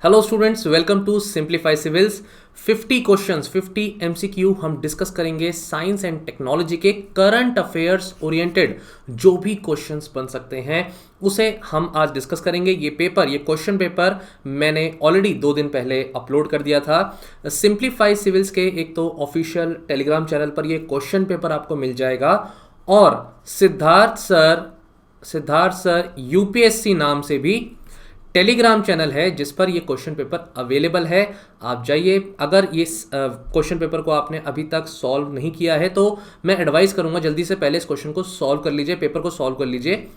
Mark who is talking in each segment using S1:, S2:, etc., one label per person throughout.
S1: Hello students, welcome to Simplify Civils. 50 questions, 50 MCQ हम discuss करेंगे science and technology के current affairs oriented जो भी क्वेश्चंस बन सकते हैं उसे हम आज डिस्कस करेंगे। ये क्वेश्चन पेपर मैंने ऑलरेडी 2 दिन पहले अपलोड कर दिया था। सिंप्लीफाई सिविल्स के एक तो ऑफिशियल टेलीग्राम चैनल पर ये क्वेश्चन पेपर आपको मिल जाएगा और सिद्धार्थ सर यूपीएससी नाम से भी टेलीग्राम चैनल है जिस पर ये क्वेश्चन पेपर अवेलेबल है। आप जाइए, अगर ये क्वेश्चन पेपर को आपने अभी तक सॉल्व नहीं किया है तो मैं एडवाइस करूंगा जल्दी से पहले इस क्वेश्चन को सॉल्व कर लीजिए, पेपर को सॉल्व कर लीजिए।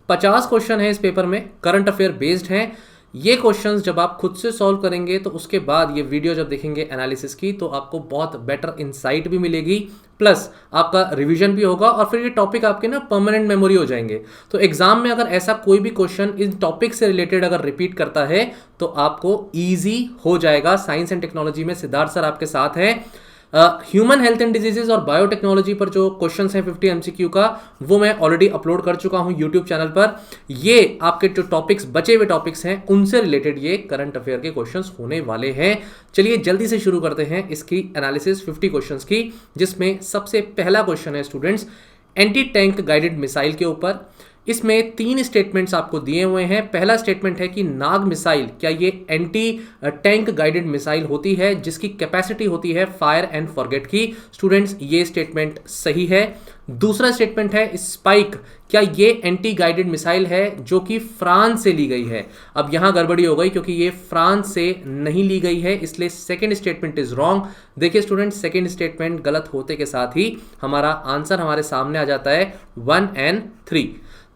S1: 50 क्वेश्चन है इस पेपर में, करंट अफेयर बेस्ड हैं। ये क्वेश्चंस जब आप खुद से सॉल्व करेंगे तो उसके बाद ये वीडियो जब देखेंगे एनालिसिस की तो आपको बहुत बेटर इंसाइट भी मिलेगी, प्लस आपका रिवीजन भी होगा और फिर ये टॉपिक आपके ना परमानेंट मेमोरी हो जाएंगे। तो एग्जाम में अगर ऐसा कोई भी क्वेश्चन इस टॉपिक से रिलेटेड अगर रिपीट करता है तो आपको ईजी हो जाएगा। साइंस एंड टेक्नोलॉजी में सिद्धार्थ सर आपके साथ हैं। ह्यूमन हेल्थ एंड डिजीजेस और बायोटेक्नोलॉजी पर जो क्वेश्चंस हैं 50 एमसीक्यू का, वो मैं ऑलरेडी अपलोड कर चुका हूं यूट्यूब चैनल पर। ये आपके जो टॉपिक्स, बचे हुए टॉपिक्स हैं, उनसे रिलेटेड ये करंट अफेयर के क्वेश्चंस होने वाले हैं। चलिए जल्दी से शुरू करते हैं इसकी एनालिसिस 50 क्वेश्चंस की, जिसमें सबसे पहला क्वेश्चन है students anti tank guided missile के ऊपर। इसमें 3 स्टेटमेंट्स आपको दिए हुए हैं। पहला स्टेटमेंट है कि नाग मिसाइल, क्या ये एंटी टैंक गाइडेड मिसाइल होती है जिसकी कैपेसिटी होती है फायर एंड फॉरगेट की। स्टूडेंट्स, ये स्टेटमेंट सही है। दूसरा स्टेटमेंट है स्पाइक, क्या ये एंटी गाइडेड मिसाइल है जो कि फ्रांस से ली गई है। अब यहां गड़बड़ी हो गई क्योंकि ये फ्रांस से नहीं ली गई है, इसलिए सेकंड स्टेटमेंट इज रॉन्ग। देखिए स्टूडेंट्स, सेकंड स्टेटमेंट गलत होते के साथ ही हमारा आंसर हमारे सामने आ जाता है 1 और 3।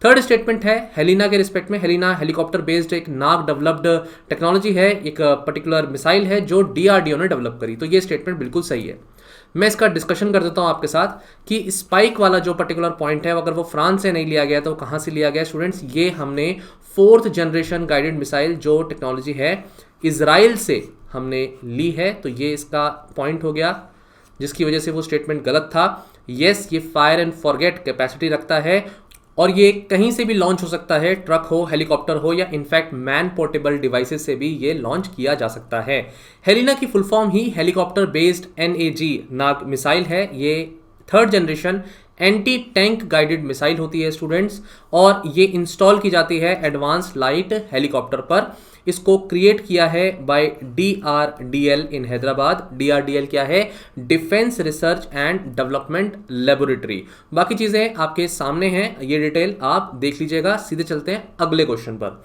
S1: थर्ड स्टेटमेंट है हेलिना के रिस्पेक्ट में। हेलिना हेलीकॉप्टर बेस्ड एक नाग डेवलप्ड टेक्नोलॉजी है, एक पर्टिकुलर मिसाइल है जो डीआरडीओ ने डेवलप करी। तो ये स्टेटमेंट बिल्कुल सही है। मैं इसका डिस्कशन कर देता हूं आपके साथ कि स्पाइक वाला जो पर्टिकुलर पॉइंट है, अगर वो फ्रांस से नहीं लिया गया तो कहां से लिया गया। स्टूडेंट्स, ये हमने 4th जनरेशन गाइडेड मिसाइल जो टेक्नोलॉजी है इजराइल से हमने ली है। तो ये इसका पॉइंट हो गया जिसकी वजह से वो स्टेटमेंट गलत था। यस, ये फायर एंड फॉरगेट कैपेसिटी रखता है और ये कहीं से भी लॉन्च हो सकता है, ट्रक हो, हेलीकॉप्टर हो या इनफैक्ट मैन पोर्टेबल डिवाइसेस से भी ये लॉन्च किया जा सकता है। हेलिना की फुल फॉर्म ही हेलीकॉप्टर बेस्ड एनएजी नाग मिसाइल है। ये 3rd generation anti tank guided missile होती है स्टूडेंट्स, और ये इंस्टॉल की जाती है एडवांस लाइट हेलीकॉप्टर पर। इसको क्रिएट किया है बाय डीआरडीएल इन हैदराबाद। डीआरडीएल क्या है? Defence research and development laboratory. बाकी चीजें आपके सामने हैं, ये डिटेल आप देख लीजिएगा। सीधे चलते हैं अगले क्वेश्चन पर।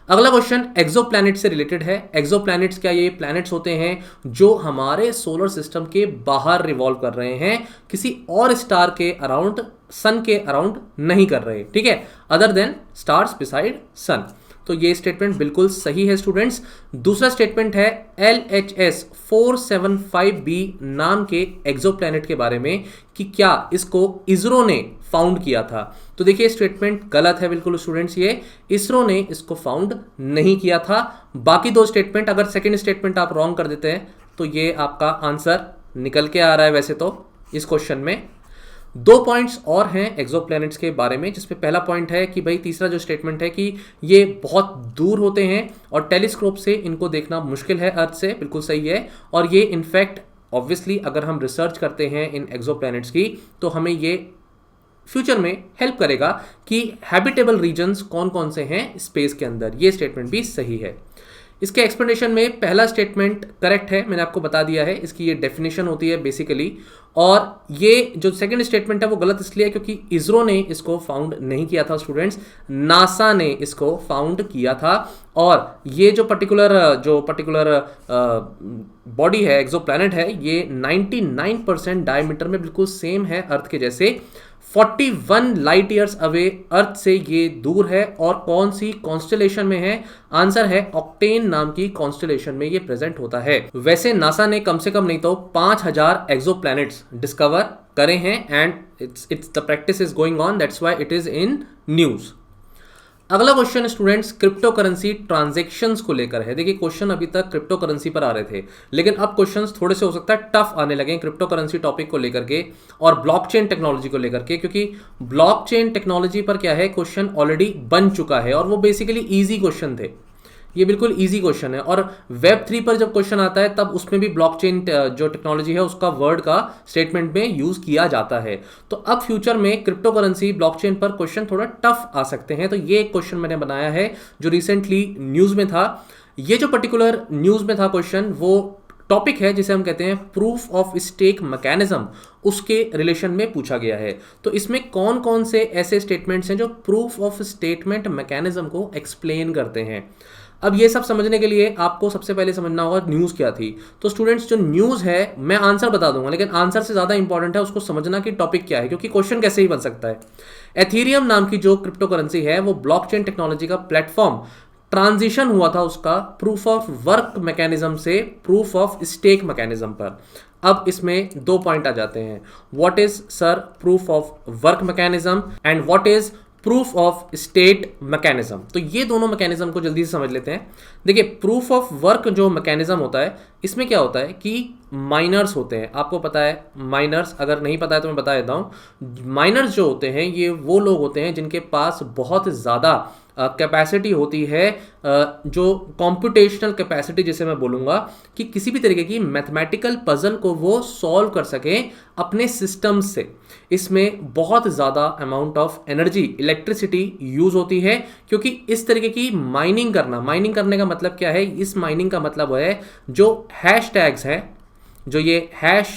S1: अगला क्वेश्चन एक्सोप्लैनेट से रिलेटेड है। एक्सोप्लैनेट्स क्या ये प्लैनेट्स होते हैं जो हमारे सोलर सिस्टम के बाहर रिवॉल्व कर रहे हैं, किसी और स्टार के अराउंड, सन के अराउंड नहीं कर रहे, ठीक है, अदर देन स्टार्स बिसाइड सन। तो ये स्टेटमेंट बिल्कुल सही है स्टूडेंट्स। दूसरा स्टेटमेंट है LHS 475b नाम के एक्सोप्लैनेट के बारे में कि क्या इसको इसरो ने फाउंड किया था। तो देखिए स्टेटमेंट गलत है बिल्कुल स्टूडेंट्स, ये इसरो ने इसको फाउंड नहीं किया था। बाकी 2 स्टेटमेंट, अगर सेकंड स्टेटमेंट आप रॉन्ग कर देते हैं तो ये आपका आंसर निकल के आ रहा है वैसे तो इस क्वेश्चन में। 2 पॉइंट्स और हैं एक्सोप्लैनेट्स के बारे में, जिसमें पहला पॉइंट है कि भाई तीसरा जो स्टेटमेंट है कि ये बहुत दूर होते हैं और टेलीस्कोप से इनको देखना मुश्किल है अर्थ से, बिल्कुल सही है। और ये इनफैक्ट ऑब्वियसली अगर हम रिसर्च करते हैं इन एक्सोप्लैनेट्स की तो हमें ये फ्यूचर में हेल्प करेगा कि हैबिटेबल रीजन्स कौन कौन से हैं स्पेस के अंदर। ये स्टेटमेंट भी सही है। इसके एक्सप्लेनेशन में पहला स्टेटमेंट करेक्ट है, मैंने आपको बता दिया है, इसकी ये डेफिनेशन होती है बेसिकली। और ये जो सेकंड स्टेटमेंट है वो गलत इसलिए है क्योंकि इसरो ने इसको फाउंड नहीं किया था स्टूडेंट्स, नासा ने इसको फाउंड किया था। और ये जो पर्टिकुलर बॉडी है, एक्सोप्लैनेट है, ये 99% डायमीटर में बिल्कुल सेम है अर्थ के जैसे। 41 लाइट ईयर्स अवे अर्थ से ये दूर है। और कौन सी कॉन्स्टेलेशन में है? आंसर है ऑक्टेन नाम की कॉन्स्टेलेशन में ये प्रेजेंट होता है। वैसे नासा ने कम से कम नहीं तो 5000 एक्सोप्लैनेट्स डिस्कवर करे हैं and it's the practice is going on, that's why it is in news. अगला question students crypto currency transactions को लेकर है। देखिए क्वेश्चन अभी तक क्रिप्टो करेंसी पर आ रहे थे, लेकिन अब क्वेश्चंस थोड़े से हो सकता है टफ आने लगे क्रिप्टो करेंसी टॉपिक को लेकर के और ब्लॉकचेन टेक्नोलॉजी को लेकर के, क्योंकि ब्लॉकचेन टेक्नोलॉजी पर क्या है क्वेश्चन ऑलरेडी बन चुका है और वो बेसिकली इजी क्वेश्चन थे। ये बिल्कुल इजी क्वेश्चन है और वेब 3 पर जब क्वेश्चन आता है तब उसमें भी ब्लॉकचेन जो टेक्नोलॉजी है उसका वर्ड का स्टेटमेंट में यूज किया जाता है। तो अब फ्यूचर में क्रिप्टो करेंसी ब्लॉकचेन पर क्वेश्चन थोड़ा टफ आ सकते हैं। तो ये एक क्वेश्चन मैंने बनाया है जो रिसेंटली न्यूज में था। ये जो पर्टिकुलर न्यूज में था क्वेश्चन, वो टॉपिक है जिसे हम कहते हैं प्रूफ ऑफ स्टेक मैकेनिज्म, उसके रिलेशन में पूछा गया है। तो इसमें कौन कौन से ऐसे स्टेटमेंट्स हैं जो प्रूफ ऑफ स्टेटमेंट मैकेनिज्म को एक्सप्लेन करते हैं। अब ये सब समझने के लिए आपको सबसे पहले समझना होगा न्यूज़ क्या थी। तो स्टूडेंट्स जो न्यूज़ है, मैं आंसर बता दूंगा, लेकिन आंसर से ज़्यादा इंपॉर्टेंट है उसको समझना कि टॉपिक क्या है, क्योंकि क्वेश्चन कैसे ही बन सकता है। एथीरियम नाम की जो क्रिप्टो करेंसी है वो ब्लॉकचेन टेक्नोलॉजी का प्लेटफॉर्म ट्रांजिशन हुआ था उसका प्रूफ ऑफ वर्क मैकेनिज्म से प्रूफ ऑफ स्टेक मैकेनिज्म पर। अब इसमें दो पॉइंट आ जाते हैं, what is sir proof of work mechanism and what is proof of state mechanism. तो ये दोनों मैकेनिज्म को जल्दी से समझ लेते हैं। देखिए प्रूफ ऑफ वर्क जो मैकेनिज्म होता है, इसमें क्या होता है कि माइनर्स होते हैं, आपको पता है माइनर्स, अगर नहीं पता है तो मैं बता देता हूँ। माइनर्स जो होते हैं ये वो लोग होते हैं जिनके पास बहुत ज़्यादा कैपेसिटी होती है, जो कंप्यूटेशनल कैपेसिटी जिसे मैं बोलूँगा कि किसी भी तरीके की मैथमेटिकल पजल को वो सॉल्व कर सकें अपने सिस्टम से। इसमें बहुत ज़्यादा amount of energy, electricity use होती है, क्योंकि इस तरीके की माइनिंग करने का मतलब क्या है, इस माइनिंग का मतलब है जो हैश टैग्स हैं, जो ये हैश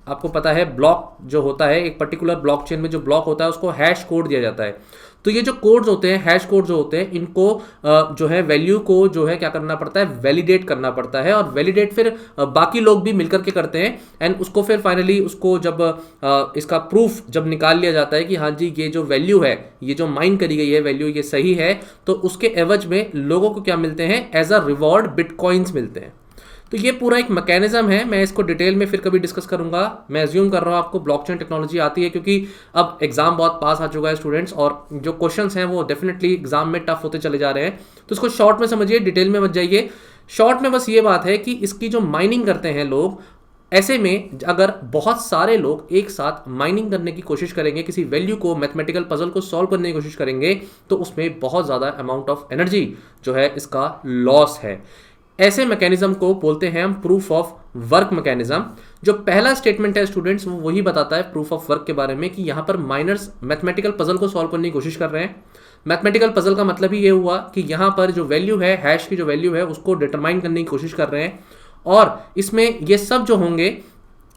S1: आपको पता है ब्लॉक जो होता है एक पर्टिकुलर ब्लॉकचेन में जो ब्लॉक होता है उसको हैश कोड दिया जाता है। तो ये जो कोड्स होते हैं, हैश कोड जो होते हैं, इनको जो है वैल्यू को जो है क्या करना पड़ता है, वैलिडेट करना पड़ता है। और वैलिडेट फिर बाकी लोग भी मिलकर के करते हैं एंड उसको फिर फाइनली उसको जब इसका प्रूफ जब निकाल लिया जाता है कि हाँ जी ये जो वैल्यू है, ये जो माइन करी गई है वैल्यू ये सही है, तो उसके एवज में लोगों को क्या मिलते हैं, एज अ रिवॉर्ड बिटकॉइंस मिलते हैं। तो ये पूरा एक मैकेनिज्म है, मैं इसको डिटेल में फिर कभी डिस्कस करूंगा। मैं अज्यूम कर रहा हूँ आपको ब्लॉकचेन टेक्नोलॉजी आती है, क्योंकि अब एग्जाम बहुत पास आ चुका है स्टूडेंट्स, और जो क्वेश्चंस हैं वो डेफिनेटली एग्जाम में टफ होते चले जा रहे हैं। तो इसको शॉर्ट में समझिए, डिटेल में मत जाइए। शॉर्ट में बस ये बात है कि इसकी जो माइनिंग करते हैं लोग, ऐसे में अगर बहुत सारे लोग एक साथ माइनिंग करने की कोशिश करेंगे, किसी वैल्यू को, मैथमेटिकल पजल को सॉल्व करने की कोशिश करेंगे, तो उसमें बहुत ज़्यादा अमाउंट ऑफ एनर्जी जो है इसका लॉस है। ऐसे मैकेनिज्म को बोलते हैं हम प्रूफ ऑफ वर्क मैकेनिज्म। जो पहला स्टेटमेंट है स्टूडेंट्स वो वही बताता है प्रूफ ऑफ वर्क के बारे में कि यहाँ पर माइनर्स मैथमेटिकल पजल को सॉल्व करने की कोशिश कर रहे हैं। मैथमेटिकल पजल का मतलब ही ये हुआ कि यहाँ पर जो वैल्यू है, हैश की जो वैल्यू है, उसको डिटरमाइन करने की कोशिश कर रहे हैं। और इसमें ये सब जो होंगे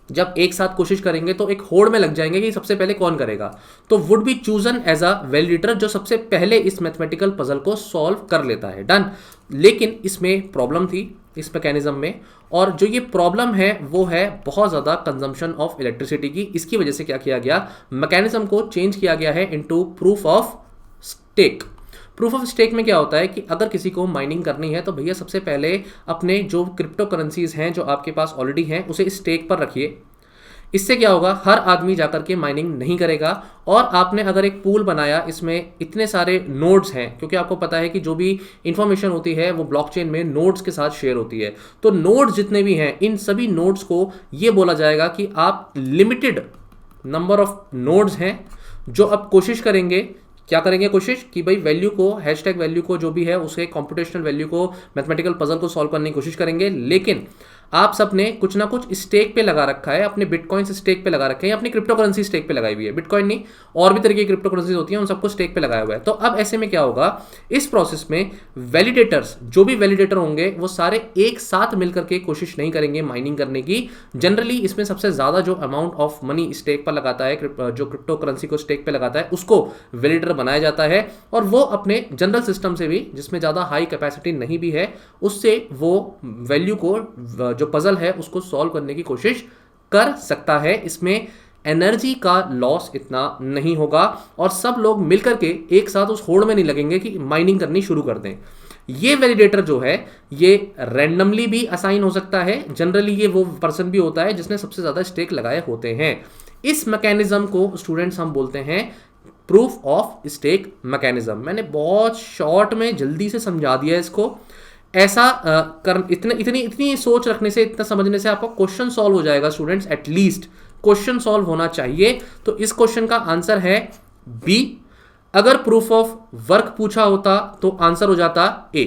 S1: जब एक साथ कोशिश करेंगे तो एक होड़ में लग जाएंगे कि सबसे पहले कौन करेगा। तो would be chosen as a validator, जो सबसे पहले इस मैथमेटिकल पजल को सॉल्व कर लेता है। डन। लेकिन इसमें प्रॉब्लम थी इस मैकेनिज्म में, और जो ये प्रॉब्लम है वो है बहुत ज़्यादा कंजम्पशन ऑफ इलेक्ट्रिसिटी की। इसकी वजह से क्या किया गया, मैकेनिज्म को चेंज किया गया है into proof of stake. Proof of stake में क्या होता है कि अगर किसी को माइनिंग करनी है तो भैया सबसे पहले अपने जो क्रिप्टो करेंसीज हैं जो आपके पास ऑलरेडी हैं उसे स्टेक पर रखिए। इससे क्या होगा, हर आदमी जाकर के माइनिंग नहीं करेगा। और आपने अगर एक पूल बनाया, इसमें इतने सारे नोड्स हैं, क्योंकि आपको पता है कि जो भी इंफॉर्मेशन होती है वो ब्लॉकचेन में नोड्स के साथ शेयर होती है। तो नोड्स जितने भी हैं, इन सभी नोड्स को ये बोला जाएगा कि आप लिमिटेड नंबर ऑफ नोड्स हैं जो अब कोशिश करेंगे, क्या करेंगे, कोशिश कि भाई वैल्यू को, हैशटैग वैल्यू को जो भी है उसे कंप्यूटेशनल वैल्यू को, मैथमेटिकल पजल को सॉल्व करने की कोशिश करेंगे। लेकिन आप सबने कुछ ना कुछ स्टेक पे लगा रखा है, अपने बिटकॉइन से स्टेक पे लगा रखे हैं, अपनी क्रिप्टो करेंसी स्टेक पे लगाई हुई है। बिटकॉइन नहीं, और भी तरीके की क्रिप्टो करेंसी होती हैं, उन सबको स्टेक पे लगाया हुआ है। तो अब ऐसे में क्या होगा, इस प्रोसेस में वैलिडेटर्स, जो भी वैलिडेटर होंगे वो सारे एक साथ मिलकर के कोशिश नहीं करेंगे माइनिंग करने की। जनरली इसमें सबसे ज़्यादा जो अमाउंट ऑफ मनी स्टेक पर लगाता है, जो क्रिप्टो करेंसी को स्टेक पे लगाता है, उसको वैलिडेटर बनाया जाता है। और वो अपने जनरल सिस्टम से भी, जिसमें ज़्यादा हाई कैपेसिटी नहीं भी है, उससे वो वैल्यू को, जो पजल है, उसको सॉल्व करने की कोशिश कर सकता है। इसमें एनर्जी का लॉस इतना नहीं होगा और सब लोग मिलकर के एक साथ उस होड़ में नहीं लगेंगे कि माइनिंग करनी शुरू कर दें। ये वैलिडेटर जो है ये रैंडमली भी असाइन हो सकता है। जनरली ये वो पर्सन भी होता है जिसने सबसे ज़्यादा स्टेक लगाए होते हैं। इस मैकेनिज्म को स्टूडेंट्स हम बोलते हैं प्रूफ ऑफ स्टेक मैकेनिज्म। मैंने बहुत शॉर्ट में जल्दी से समझा दिया इसको। ऐसा इतनी सोच रखने से, इतना समझने से आपका क्वेश्चन सॉल्व हो जाएगा स्टूडेंट्स। एटलीस्ट क्वेश्चन सॉल्व होना चाहिए। तो इस क्वेश्चन का आंसर है बी। अगर प्रूफ ऑफ वर्क पूछा होता तो आंसर हो जाता ए।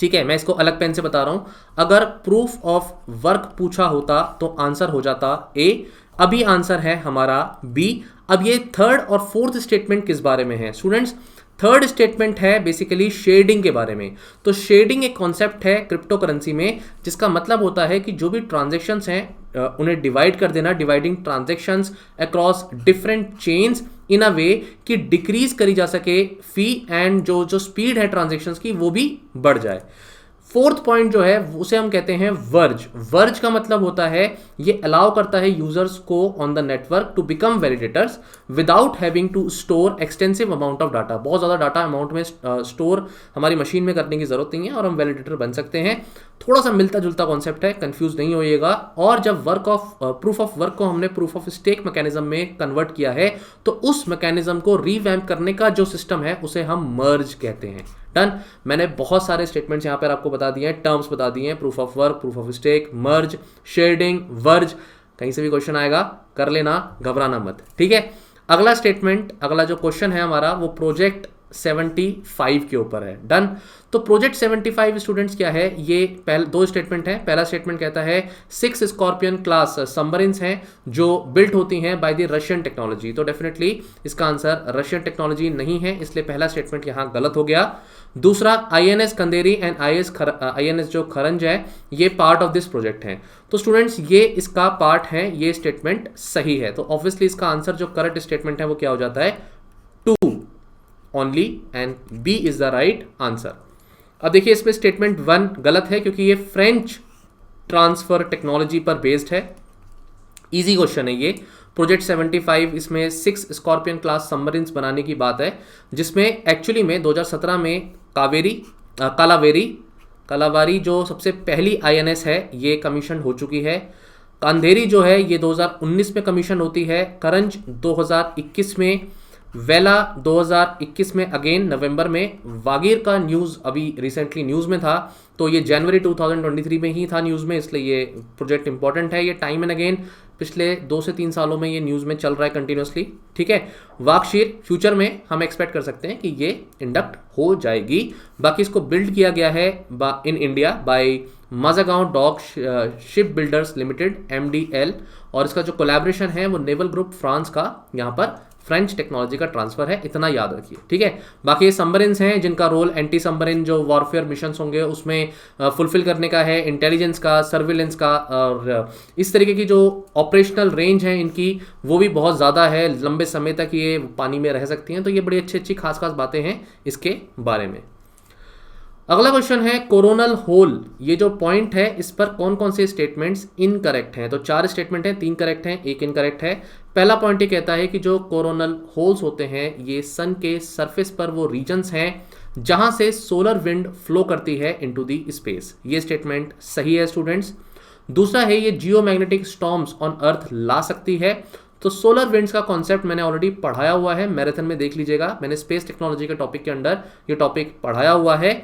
S1: ठीक है, मैं इसको अलग पेन से बता रहा हूं। अगर प्रूफ ऑफ वर्क पूछा होता तो आंसर हो जाता ए। अभी आंसर है हमारा बी। अब ये थर्ड और फोर्थ स्टेटमेंट किस बारे में है स्टूडेंट्स? थर्ड स्टेटमेंट है बेसिकली शेडिंग के बारे में। तो शेडिंग एक कॉन्सेप्ट है क्रिप्टो करेंसी में, जिसका मतलब होता है कि जो भी ट्रांजैक्शंस हैं उन्हें डिवाइड कर देना, dividing transactions across different chains in a way कि डिक्रीज करी जा सके फी, एंड जो स्पीड है ट्रांजैक्शंस की वो भी बढ़ जाए। फोर्थ पॉइंट जो है उसे हम कहते हैं वर्ज। वर्ज का मतलब होता है ये अलाउ करता है यूजर्स को on the network to become validators without having to store extensive amount of data. बहुत ज़्यादा डाटा अमाउंट में स्टोर हमारी मशीन में करने की जरूरत नहीं है और हम वैलिडेटर बन सकते हैं। थोड़ा सा मिलता जुलता कॉन्सेप्ट है, कंफ्यूज नहीं होइएगा। और जब प्रूफ ऑफ वर्क को हमने प्रूफ ऑफ स्टेक मैकेनिज्म में कन्वर्ट किया है तो उस मैकेनिज्म को रीवैम्प करने का जो सिस्टम है उसे हम मर्ज कहते हैं। डन। मैंने बहुत सारे स्टेटमेंट्स यहां पर आपको बता दिए हैं, टर्म्स बता दिए हैं, proof of work, proof of stake, merge, sharding, verge. कहीं से भी क्वेश्चन आएगा कर लेना, घबराना मत। ठीक है, अगला स्टेटमेंट, अगला जो क्वेश्चन है हमारा वो प्रोजेक्ट 75 के ऊपर है। डन। तो प्रोजेक्ट 75 स्टूडेंट्स क्या है? ये दो स्टेटमेंट है। पहला स्टेटमेंट कहता है 6 स्कॉर्पियन क्लास सबमरीन्स हैं जो बिल्ट होती हैं बाय द रशियन टेक्नोलॉजी। तो डेफिनेटली इसका आंसर रशियन टेक्नोलॉजी नहीं है, इसलिए पहला स्टेटमेंट यहां गलत हो गया। दूसरा, INS कंदेरी एंड INS जो खरंज है ये पार्ट ऑफ दिस प्रोजेक्ट है। तो स्टूडेंट्स ये इसका पार्ट है, ये स्टेटमेंट सही है। तो ऑब्वियसली इसका आंसर जो करेक्ट स्टेटमेंट है वो क्या हो जाता है? 2 only, and b is the right answer. अब देखिए इसमें स्टेटमेंट 1 गलत है क्योंकि ये फ्रेंच ट्रांसफर टेक्नोलॉजी पर बेस्ड है। इजी क्वेश्चन है ये। प्रोजेक्ट 75 इसमें 6 स्कॉर्पियन क्लास सबमरीन्स बनाने की बात है, जिसमें एक्चुअली में 2017 में कालावेरी जो सबसे पहली INS है ये कमीशन हो चुकी है। अंधेरी जो है ये 2019 में कमीशन होती है। करंज 2021 में, वेला 2021 में अगेन नवंबर में। वागीर का न्यूज़ अभी रिसेंटली न्यूज़ में था, तो ये जनवरी 2023 में ही था न्यूज़ में, इसलिए ये प्रोजेक्ट इंपॉर्टेंट है। ये टाइम एंड अगेन पिछले 2 से 3 सालों में ये न्यूज़ में चल रहा है कंटिन्यूसली। ठीक है, वाकशीर फ्यूचर में हम एक्सपेक्ट कर सकते हैं कि ये इंडक्ट हो जाएगी। बाकी इसको बिल्ड किया गया है in India by Mazagon Dock Ship Builders Limited MDL, और इसका जो कोलैबोरेशन है वो नेवल ग्रुप फ्रांस का यहाँ पर फ्रेंच टेक्नोलॉजी का ट्रांसफर है, इतना याद रखिए। ठीक है, बाकी ये सबमरीन्स हैं जिनका रोल एंटी सबमरीन जो वॉरफेयर मिशंस होंगे उसमें फुलफिल करने का है, इंटेलिजेंस का, सर्विलेंस का, और इस तरीके की जो ऑपरेशनल रेंज है इनकी वो भी बहुत ज़्यादा है, लंबे समय तक ये पानी में रह सकती हैं। तो ये बड़ी अच्छी खास बातें हैं इसके बारे में। अगला क्वेश्चन है कोरोनल होल। ये जो पॉइंट है इस पर कौन कौन से स्टेटमेंट्स इनकरेक्ट हैं? तो 4 स्टेटमेंट हैं, 3 करेक्ट हैं, 1 इनकरेक्ट है। पहला पॉइंट ये कहता है कि जो कोरोनल होल्स होते हैं ये सन के सरफेस पर वो रीजन्स हैं जहां से सोलर विंड फ्लो करती है इनटू द स्पेस। ये स्टेटमेंट सही है स्टूडेंट्स। दूसरा है ये जियोमैग्नेटिक स्टॉर्म्स ऑन अर्थ ला सकती है। तो सोलर विंड्स का कॉन्सेप्ट मैंने ऑलरेडी पढ़ाया हुआ है, मैराथन में देख लीजिएगा, मैंने स्पेस टेक्नोलॉजी के टॉपिक के अंदर ये टॉपिक पढ़ाया हुआ है।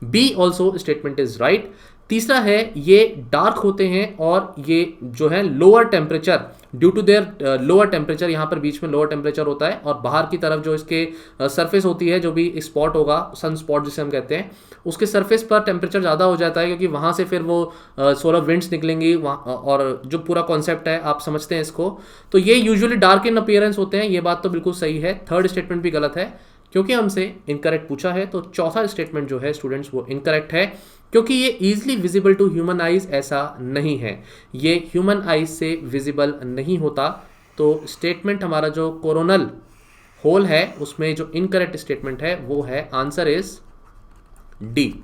S1: B also statement is right. तीसरा है ये डार्क होते हैं और ये जो है lower temperature, due to their lower temperature, यहाँ पर बीच में लोअर टेम्परेचर होता है और बाहर की तरफ जो इसके सरफेस होती है, जो भी स्पॉट होगा, सन स्पॉट जिसे हम कहते हैं, उसके सरफेस पर टेम्परेचर ज़्यादा हो जाता है क्योंकि वहाँ से फिर वो सोलर विंड्स निकलेंगी और जो पूरा कॉन्सेप्ट है आप समझते हैं इसको। तो ये यूजुअली डार्क इन अपीयरेंस होते हैं, ये बात तो बिल्कुल सही है। थर्ड स्टेटमेंट भी गलत है क्योंकि हमसे इनकरेक्ट पूछा है। तो चौथा स्टेटमेंट जो है स्टूडेंट्स वो इनकरेक्ट है क्योंकि ये easily visible to human eyes ऐसा नहीं है, ये ह्यूमन आइज से विजिबल नहीं होता। तो स्टेटमेंट हमारा जो कोरोनल होल है उसमें जो इनकरेक्ट स्टेटमेंट है वो है आंसर इज डी।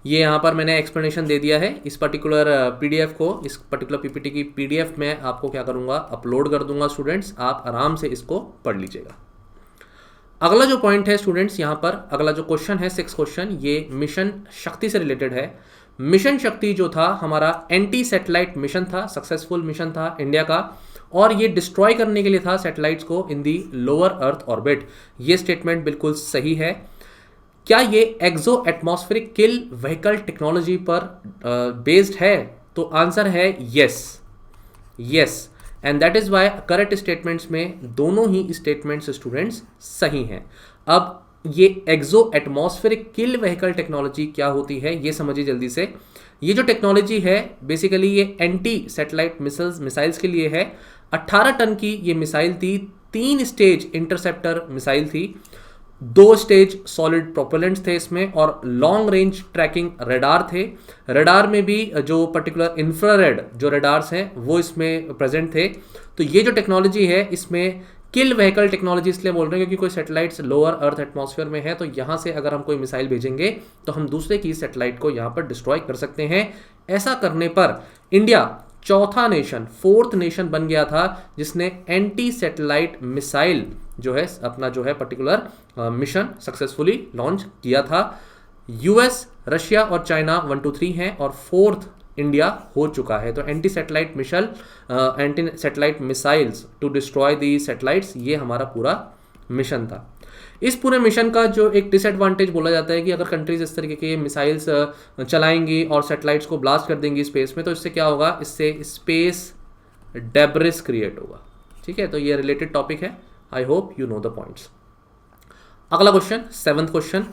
S1: ये यहाँ पर मैंने एक्सप्लेनेशन दे दिया है। इस पर्टिकुलर PDF को, इस पर्टिकुलर PPT की PDF में आपको क्या करूँगा, अपलोड कर दूंगा स्टूडेंट्स, आप आराम से इसको पढ़ लीजिएगा। अगला जो पॉइंट है स्टूडेंट्स यहाँ पर, अगला जो क्वेश्चन है 6 क्वेश्चन, ये मिशन शक्ति से रिलेटेड है। मिशन शक्ति जो था हमारा एंटी सैटेलाइट मिशन था, सक्सेसफुल मिशन था इंडिया का, और ये डिस्ट्रॉय करने के लिए था सैटेलाइट्स को in the lower earth orbit. ये स्टेटमेंट बिल्कुल सही है। क्या ये एक्सो एटमॉस्फेरिक किल व्हीकल टेक्नोलॉजी पर बेस्ड है? तो आंसर है yes and that is why correct statements में दोनों ही स्टेटमेंट्स स्टूडेंट्स सही हैं। अब ये एक्सो एटमॉस्फेरिक किल व्हीकल टेक्नोलॉजी क्या होती है ये समझिए जल्दी से। ये जो टेक्नोलॉजी है बेसिकली ये एंटी सैटेलाइट मिसाइल्स के लिए है। 18 टन की ये मिसाइल थी, 3 स्टेज इंटरसेप्टर मिसाइल थी, 2 स्टेज सॉलिड प्रोपेलेंट्स थे इसमें और लॉन्ग रेंज ट्रैकिंग रडार थे। रडार में भी जो पर्टिकुलर इंफ्रारेड जो रडार्स हैं वो इसमें प्रेजेंट थे। तो ये जो टेक्नोलॉजी है इसमें किल व्हीकल टेक्नोलॉजी इसलिए बोल रहे हैं क्योंकि कोई सैटेलाइट्स लोअर अर्थ एटमॉस्फेयर में है तो यहाँ से अगर हम कोई मिसाइल भेजेंगे तो हम दूसरे की सैटेलाइट को यहाँ पर डिस्ट्रॉय कर सकते हैं। ऐसा करने पर इंडिया चौथा नेशन, 4th नेशन बन गया था जिसने एंटी सैटेलाइट मिसाइल जो है अपना जो है पर्टिकुलर मिशन सक्सेसफुली लॉन्च किया था। यूएस, रशिया और चाइना 1 2 3 हैं और 4th इंडिया हो चुका है। तो anti satellite missiles to destroy the satellites ये हमारा पूरा मिशन था। इस पूरे मिशन का जो एक डिसएडवांटेज बोला जाता है कि अगर कंट्रीज इस तरीके के मिसाइल्स चलाएंगी और सैटेलाइट्स को ब्लास्ट कर देंगी स्पेस में तो इससे क्या होगा, इससे स्पेस डेब्रिस क्रिएट होगा। ठीक है, तो ये रिलेटेड टॉपिक है। I hope you know the points. अगला question, 7th question.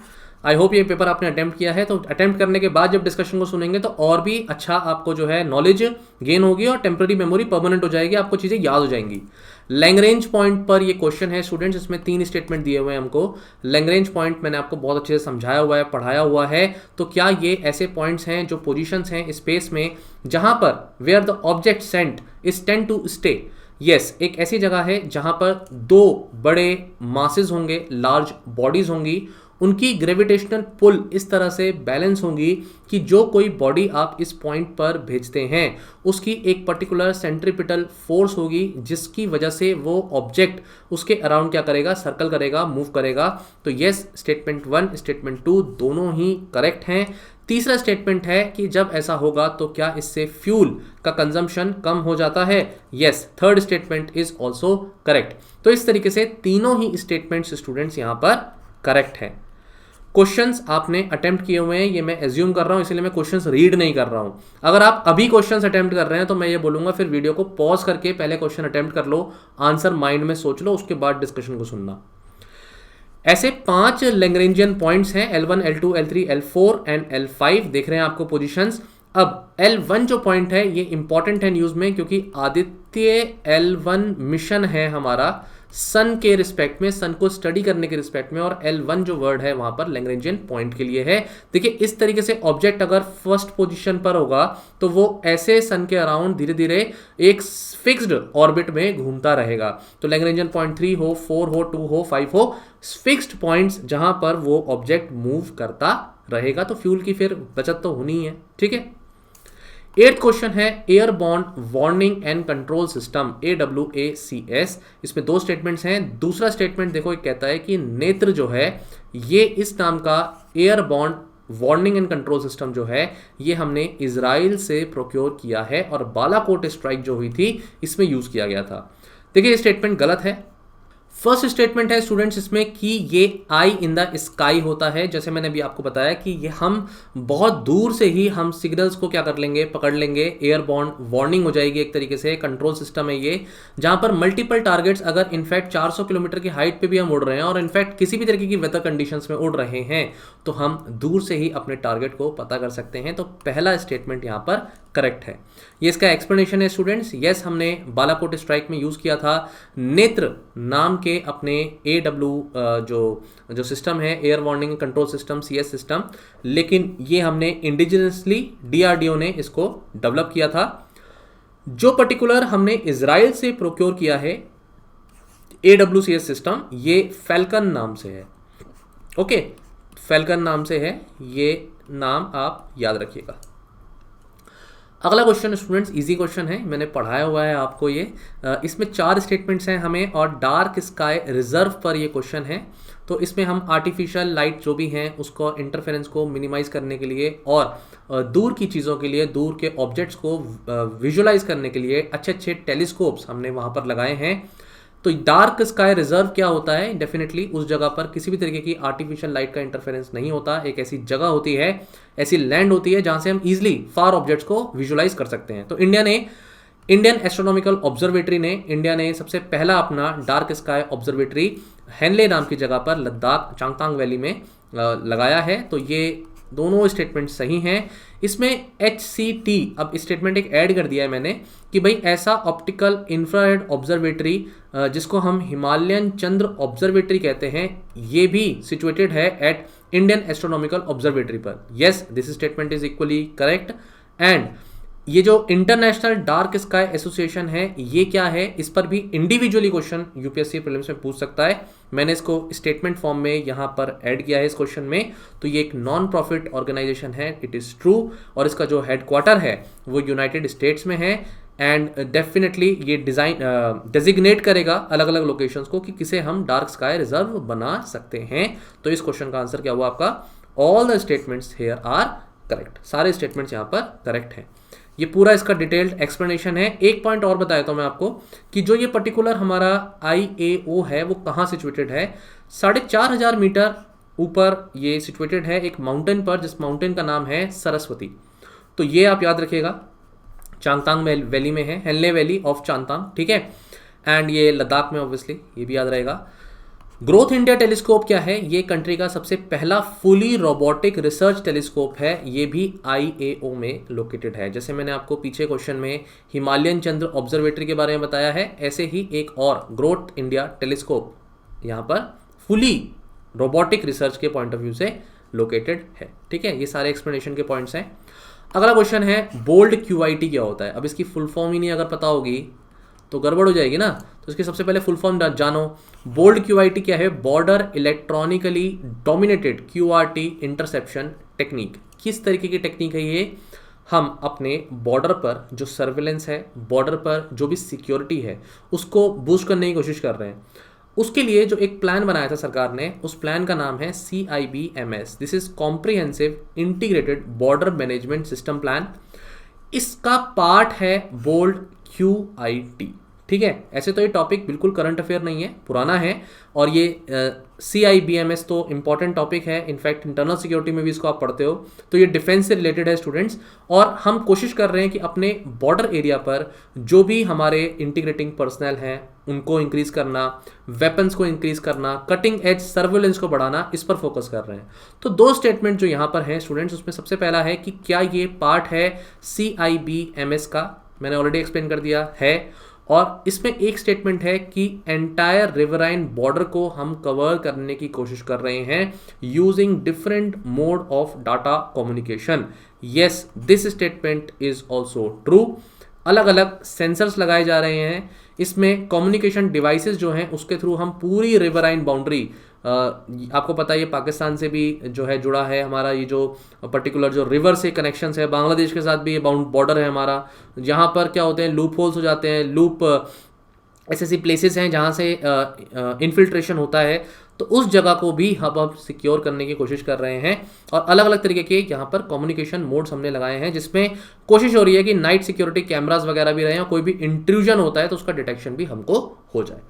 S1: I hope ये पेपर आपने अटेम्प्ट किया है, तो अटेम्प्ट करने के बाद जब डिस्कशन को सुनेंगे तो और भी अच्छा आपको जो है नॉलेज गेन होगी और टेम्पररी मेमोरी परमानेंट हो जाएगी, आपको चीज़ें याद हो जाएंगी। लैग्रेंज पॉइंट पर ये क्वेश्चन है स्टूडेंट्स, इसमें 3 स्टेटमेंट दिए हुए हैं हमको। लैग्रेंज पॉइंट मैंने आपको बहुत अच्छे से समझाया हुआ है, पढ़ाया हुआ है। तो क्या ये ऐसे पॉइंट्स हैं जो पोजीशंस हैं स्पेस में जहां पर where the object sent is tend to stay? Yes, एक ऐसी जगह है जहां पर 2 बड़े मासेस होंगे, लार्ज बॉडीज होंगी, उनकी ग्रेविटेशनल पुल इस तरह से बैलेंस होगी कि जो कोई बॉडी आप इस पॉइंट पर भेजते हैं उसकी एक पर्टिकुलर सेंट्रीपिटल फोर्स होगी जिसकी वजह से वो ऑब्जेक्ट उसके अराउंड क्या करेगा, सर्कल करेगा, मूव करेगा। तो यस, स्टेटमेंट 1 स्टेटमेंट 2 दोनों ही करेक्ट हैं। तीसरा स्टेटमेंट है कि जब ऐसा होगा तो क्या इससे फ्यूल का कंजम्पशन कम हो जाता है? Yes, 3rd statement is also correct. तो इस तरीके से तीनों ही स्टेटमेंट्स स्टूडेंट्स यहां पर करेक्ट है। क्वेश्चंस आपने अटेम्प्ट किए हुए हैं, ये मैं एज्यूम कर रहा हूं, इसलिए मैं क्वेश्चंस रीड नहीं कर रहा हूं। अगर आप अभी क्वेश्चंस अटेम्प्ट कर रहे हैं तो मैं ये बोलूंगा फिर वीडियो को पॉज करके पहले क्वेश्चन अटेम्प्ट कर लो, आंसर माइंड में सोच लो, उसके बाद डिस्कशन को सुनना। ऐसे 5 लैग्रेंजियन पॉइंट्स हैं, L1, L2, L3, L4 and L5 देख रहे हैं आपको पोजीशंस। अब L1 जो पॉइंट है ये इंपॉर्टेंट है न्यूज में क्योंकि आदित्य L1 मिशन है हमारा सन के रिस्पेक्ट में, सन को स्टडी करने के रिस्पेक्ट में, और L1 जो वर्ड है वहां पर लैग्रेंजियन पॉइंट के लिए है। देखिए इस तरीके से ऑब्जेक्ट अगर फर्स्ट पोजीशन पर होगा तो वो ऐसे सन के अराउंड धीरे धीरे एक फिक्स्ड ऑर्बिट में घूमता रहेगा। तो लैग्रेंजियन पॉइंट 3 हो, 4 हो, 2 हो, 5 हो, फिक्स्ड पॉइंट्स जहां पर वो ऑब्जेक्ट मूव करता रहेगा। तो फ्यूल की फिर बचत तो होनी है। ठीक है, 8th क्वेश्चन है airborne warning and control system, AWACS। इसमें 2 स्टेटमेंट्स हैं। दूसरा स्टेटमेंट देखो, एक कहता है कि नेत्र जो है ये इस नाम का airborne warning and control system जो है ये हमने इजराइल से प्रोक्योर किया है और बालाकोट स्ट्राइक जो हुई थी इसमें यूज किया गया था। देखिए ये स्टेटमेंट गलत है। फर्स्ट स्टेटमेंट है स्टूडेंट्स इसमें कि ये आई इन द स्काई होता है। जैसे मैंने अभी आपको बताया कि ये हम बहुत दूर से ही हम सिग्नल्स को क्या कर लेंगे, पकड़ लेंगे, एयरबॉर्न वार्निंग हो जाएगी एक तरीके से। कंट्रोल सिस्टम है ये जहां पर मल्टीपल टारगेट्स अगर इनफैक्ट 400 किलोमीटर की हाइट पे भी हम उड़ रहे हैं और इनफैक्ट किसी भी तरीके की वेदर कंडीशंस में उड़ रहे हैं तो हम दूर से ही अपने टारगेट को पता कर सकते हैं। तो पहला स्टेटमेंट यहाँ पर करेक्ट है। ये इसका एक्सप्लेनेशन है स्टूडेंट्स। यस, हमने बालाकोट स्ट्राइक में यूज किया था नेत्र नाम के अपने AW जो सिस्टम है, air warning control system, CS system, लेकिन ये हमने इंडिजिनसली DRDO ने इसको डेवलप किया था। जो पर्टिकुलर हमने इजराइल से प्रोक्योर किया है AWCS सिस्टम, ये फैल्कन नाम से है। ओके, फैल्कन नाम से है, ये नाम आप याद रखिएगा। अगला क्वेश्चन स्टूडेंट्स इजी क्वेश्चन है, मैंने पढ़ाया हुआ है आपको ये। इसमें 4 स्टेटमेंट्स हैं हमें और डार्क स्काई रिजर्व पर ये क्वेश्चन है। तो इसमें हम आर्टिफिशियल लाइट जो भी हैं उसको इंटरफेरेंस को मिनिमाइज करने के लिए और दूर की चीज़ों के लिए, दूर के ऑब्जेक्ट्स को विजुलाइज करने के लिए अच्छे अच्छे टेलीस्कोप्स हमने वहाँ पर लगाए हैं। तो डार्क स्काई रिजर्व क्या होता है? डेफिनेटली उस जगह पर किसी भी तरीके की आर्टिफिशियल लाइट का इंटरफेरेंस नहीं होता। एक ऐसी जगह होती है, ऐसी लैंड होती है जहां से हम इजीली फार ऑब्जेक्ट्स को विजुलाइज कर सकते हैं। तो इंडियन एस्ट्रोनॉमिकल ऑब्जर्वेटरी ने इंडिया ने सबसे पहला अपना डार्क स्काई ऑब्जर्वेटरी हेनले नाम की जगह पर लद्दाख चांगतांग वैली में लगाया है। तो ये दोनों स्टेटमेंट सही हैं। इसमें HCT अब स्टेटमेंट एक ऐड कर दिया है मैंने कि भाई ऐसा ऑप्टिकल इंफ्रारेड ऑब्जर्वेटरी जिसको हम हिमालयन चंद्र ऑब्जर्वेटरी कहते हैं, ये भी सिचुएटेड है एट इंडियन एस्ट्रोनॉमिकल ऑब्जर्वेटरी पर। Yes, this statement is equally correct. And ये जो इंटरनेशनल डार्क स्काई एसोसिएशन है ये क्या है, इस पर भी इंडिविजुअली क्वेश्चन यूपीएससी प्रीलिम्स में पूछ सकता है। मैंने इसको स्टेटमेंट फॉर्म में यहाँ पर ऐड किया है इस क्वेश्चन में। तो ये एक नॉन प्रॉफिट ऑर्गेनाइजेशन है, इट इज़ ट्रू, और इसका जो हेडक्वार्टर है वो यूनाइटेड स्टेट्स में है। एंड डेफिनेटली ये डेजिग्नेट करेगा अलग अलग लोकेशंस को कि किसे हम डार्क स्काई रिजर्व बना सकते हैं। तो इस क्वेश्चन का आंसर क्या हुआ आपका? All the statements here are correct. सारे स्टेटमेंट्स यहाँ पर करेक्ट हैं। ये पूरा इसका डिटेल्ड एक्सप्लेनेशन है। एक पॉइंट और बताया था मैं आपको कि जो ये पर्टिकुलर हमारा IAO है वो कहाँ सिचुएटेड है। 4500 मीटर ऊपर ये सिचुएटेड है एक माउंटेन पर, जिस माउंटेन का नाम है सरस्वती। तो ये आप याद रखिएगा, चांगतांग वैली में है, हेनले वैली ऑफ चांगतांग, ठीक है। एंड ये लद्दाख में ऑब्वियसली, ये भी याद रहेगा। ग्रोथ इंडिया टेलीस्कोप क्या है? ये कंट्री का सबसे पहला फुली रोबोटिक रिसर्च टेलीस्कोप है। ये भी IAO में लोकेटेड है। जैसे मैंने आपको पीछे क्वेश्चन में हिमालयन चंद्र ऑब्जर्वेटरी के बारे में बताया है, ऐसे ही एक और ग्रोथ इंडिया टेलीस्कोप यहाँ पर फुली रोबोटिक रिसर्च के पॉइंट ऑफ व्यू से लोकेटेड है, ठीक है। ये सारे एक्सप्लेनेशन के पॉइंट्स हैं। अगला क्वेश्चन है बोल्ड QIT क्या होता है? अब इसकी फुल फॉर्म ही नहीं अगर पता होगी तो गड़बड़ हो जाएगी ना। तो इसकी सबसे पहले फुल फॉर्म जानो। बोल्ड QIT क्या है? Border electronically dominated QRT interception technique. किस तरीके की टेक्निक है ये? हम अपने बॉर्डर पर जो सर्विलेंस है, बॉर्डर पर जो भी सिक्योरिटी है, उसको बूस्ट करने की कोशिश कर रहे हैं। उसके लिए जो एक प्लान बनाया था सरकार ने, उस प्लान का नाम है CIBMS। This is comprehensive integrated border management system plan. इसका पार्ट है बोल्ड QIT, ठीक है। ऐसे तो ये टॉपिक बिल्कुल करंट अफेयर नहीं है, पुराना है, और ये CIBMS तो इंपॉर्टेंट टॉपिक है। इनफैक्ट इंटरनल सिक्योरिटी में भी इसको आप पढ़ते हो। तो ये डिफेंस से रिलेटेड है स्टूडेंट्स, और हम कोशिश कर रहे हैं कि अपने बॉर्डर एरिया पर जो भी हमारे इंटीग्रेटिंग पर्सनल हैं उनको इंक्रीज करना, वेपन्स को इंक्रीज करना, कटिंग एज सर्विलेंस को बढ़ाना, इस पर फोकस कर रहे हैं। तो 2 स्टेटमेंट जो यहाँ पर हैं स्टूडेंट्स, उसमें सबसे पहला है कि क्या ये पार्ट है CIBMS का, मैंने ऑलरेडी एक्सप्लेन कर दिया है। और इसमें एक स्टेटमेंट है कि एंटायर रिवराइन बॉर्डर को हम कवर करने की कोशिश कर रहे हैं using different mode of data communication. Yes, this statement is also true. अलग अलग सेंसर्स लगाए जा रहे हैं इसमें, कम्युनिकेशन डिवाइसेस जो हैं उसके थ्रू हम पूरी रिवराइन बाउंड्री, आपको पता है ये पाकिस्तान से भी जो है जुड़ा है हमारा, ये जो पर्टिकुलर जो रिवर से कनेक्शंस है, बांग्लादेश के साथ भी ये बॉर्डर है हमारा। यहाँ पर क्या होते हैं, लूप होल्स हो जाते हैं, ऐसे प्लेसेस हैं जहाँ से इन्फिल्ट्रेशन होता है। तो उस जगह को भी हम सिक्योर करने की कोशिश कर रहे हैं, और अलग अलग तरीके के यहाँ पर कम्युनिकेशन मोड्स हमने लगाए हैं, जिसमें कोशिश हो रही है कि नाइट सिक्योरिटी कैमरास वगैरह भी रहे हैं, कोई भी इंट्रूजन होता है तो उसका डिटेक्शन भी हमको हो जाए।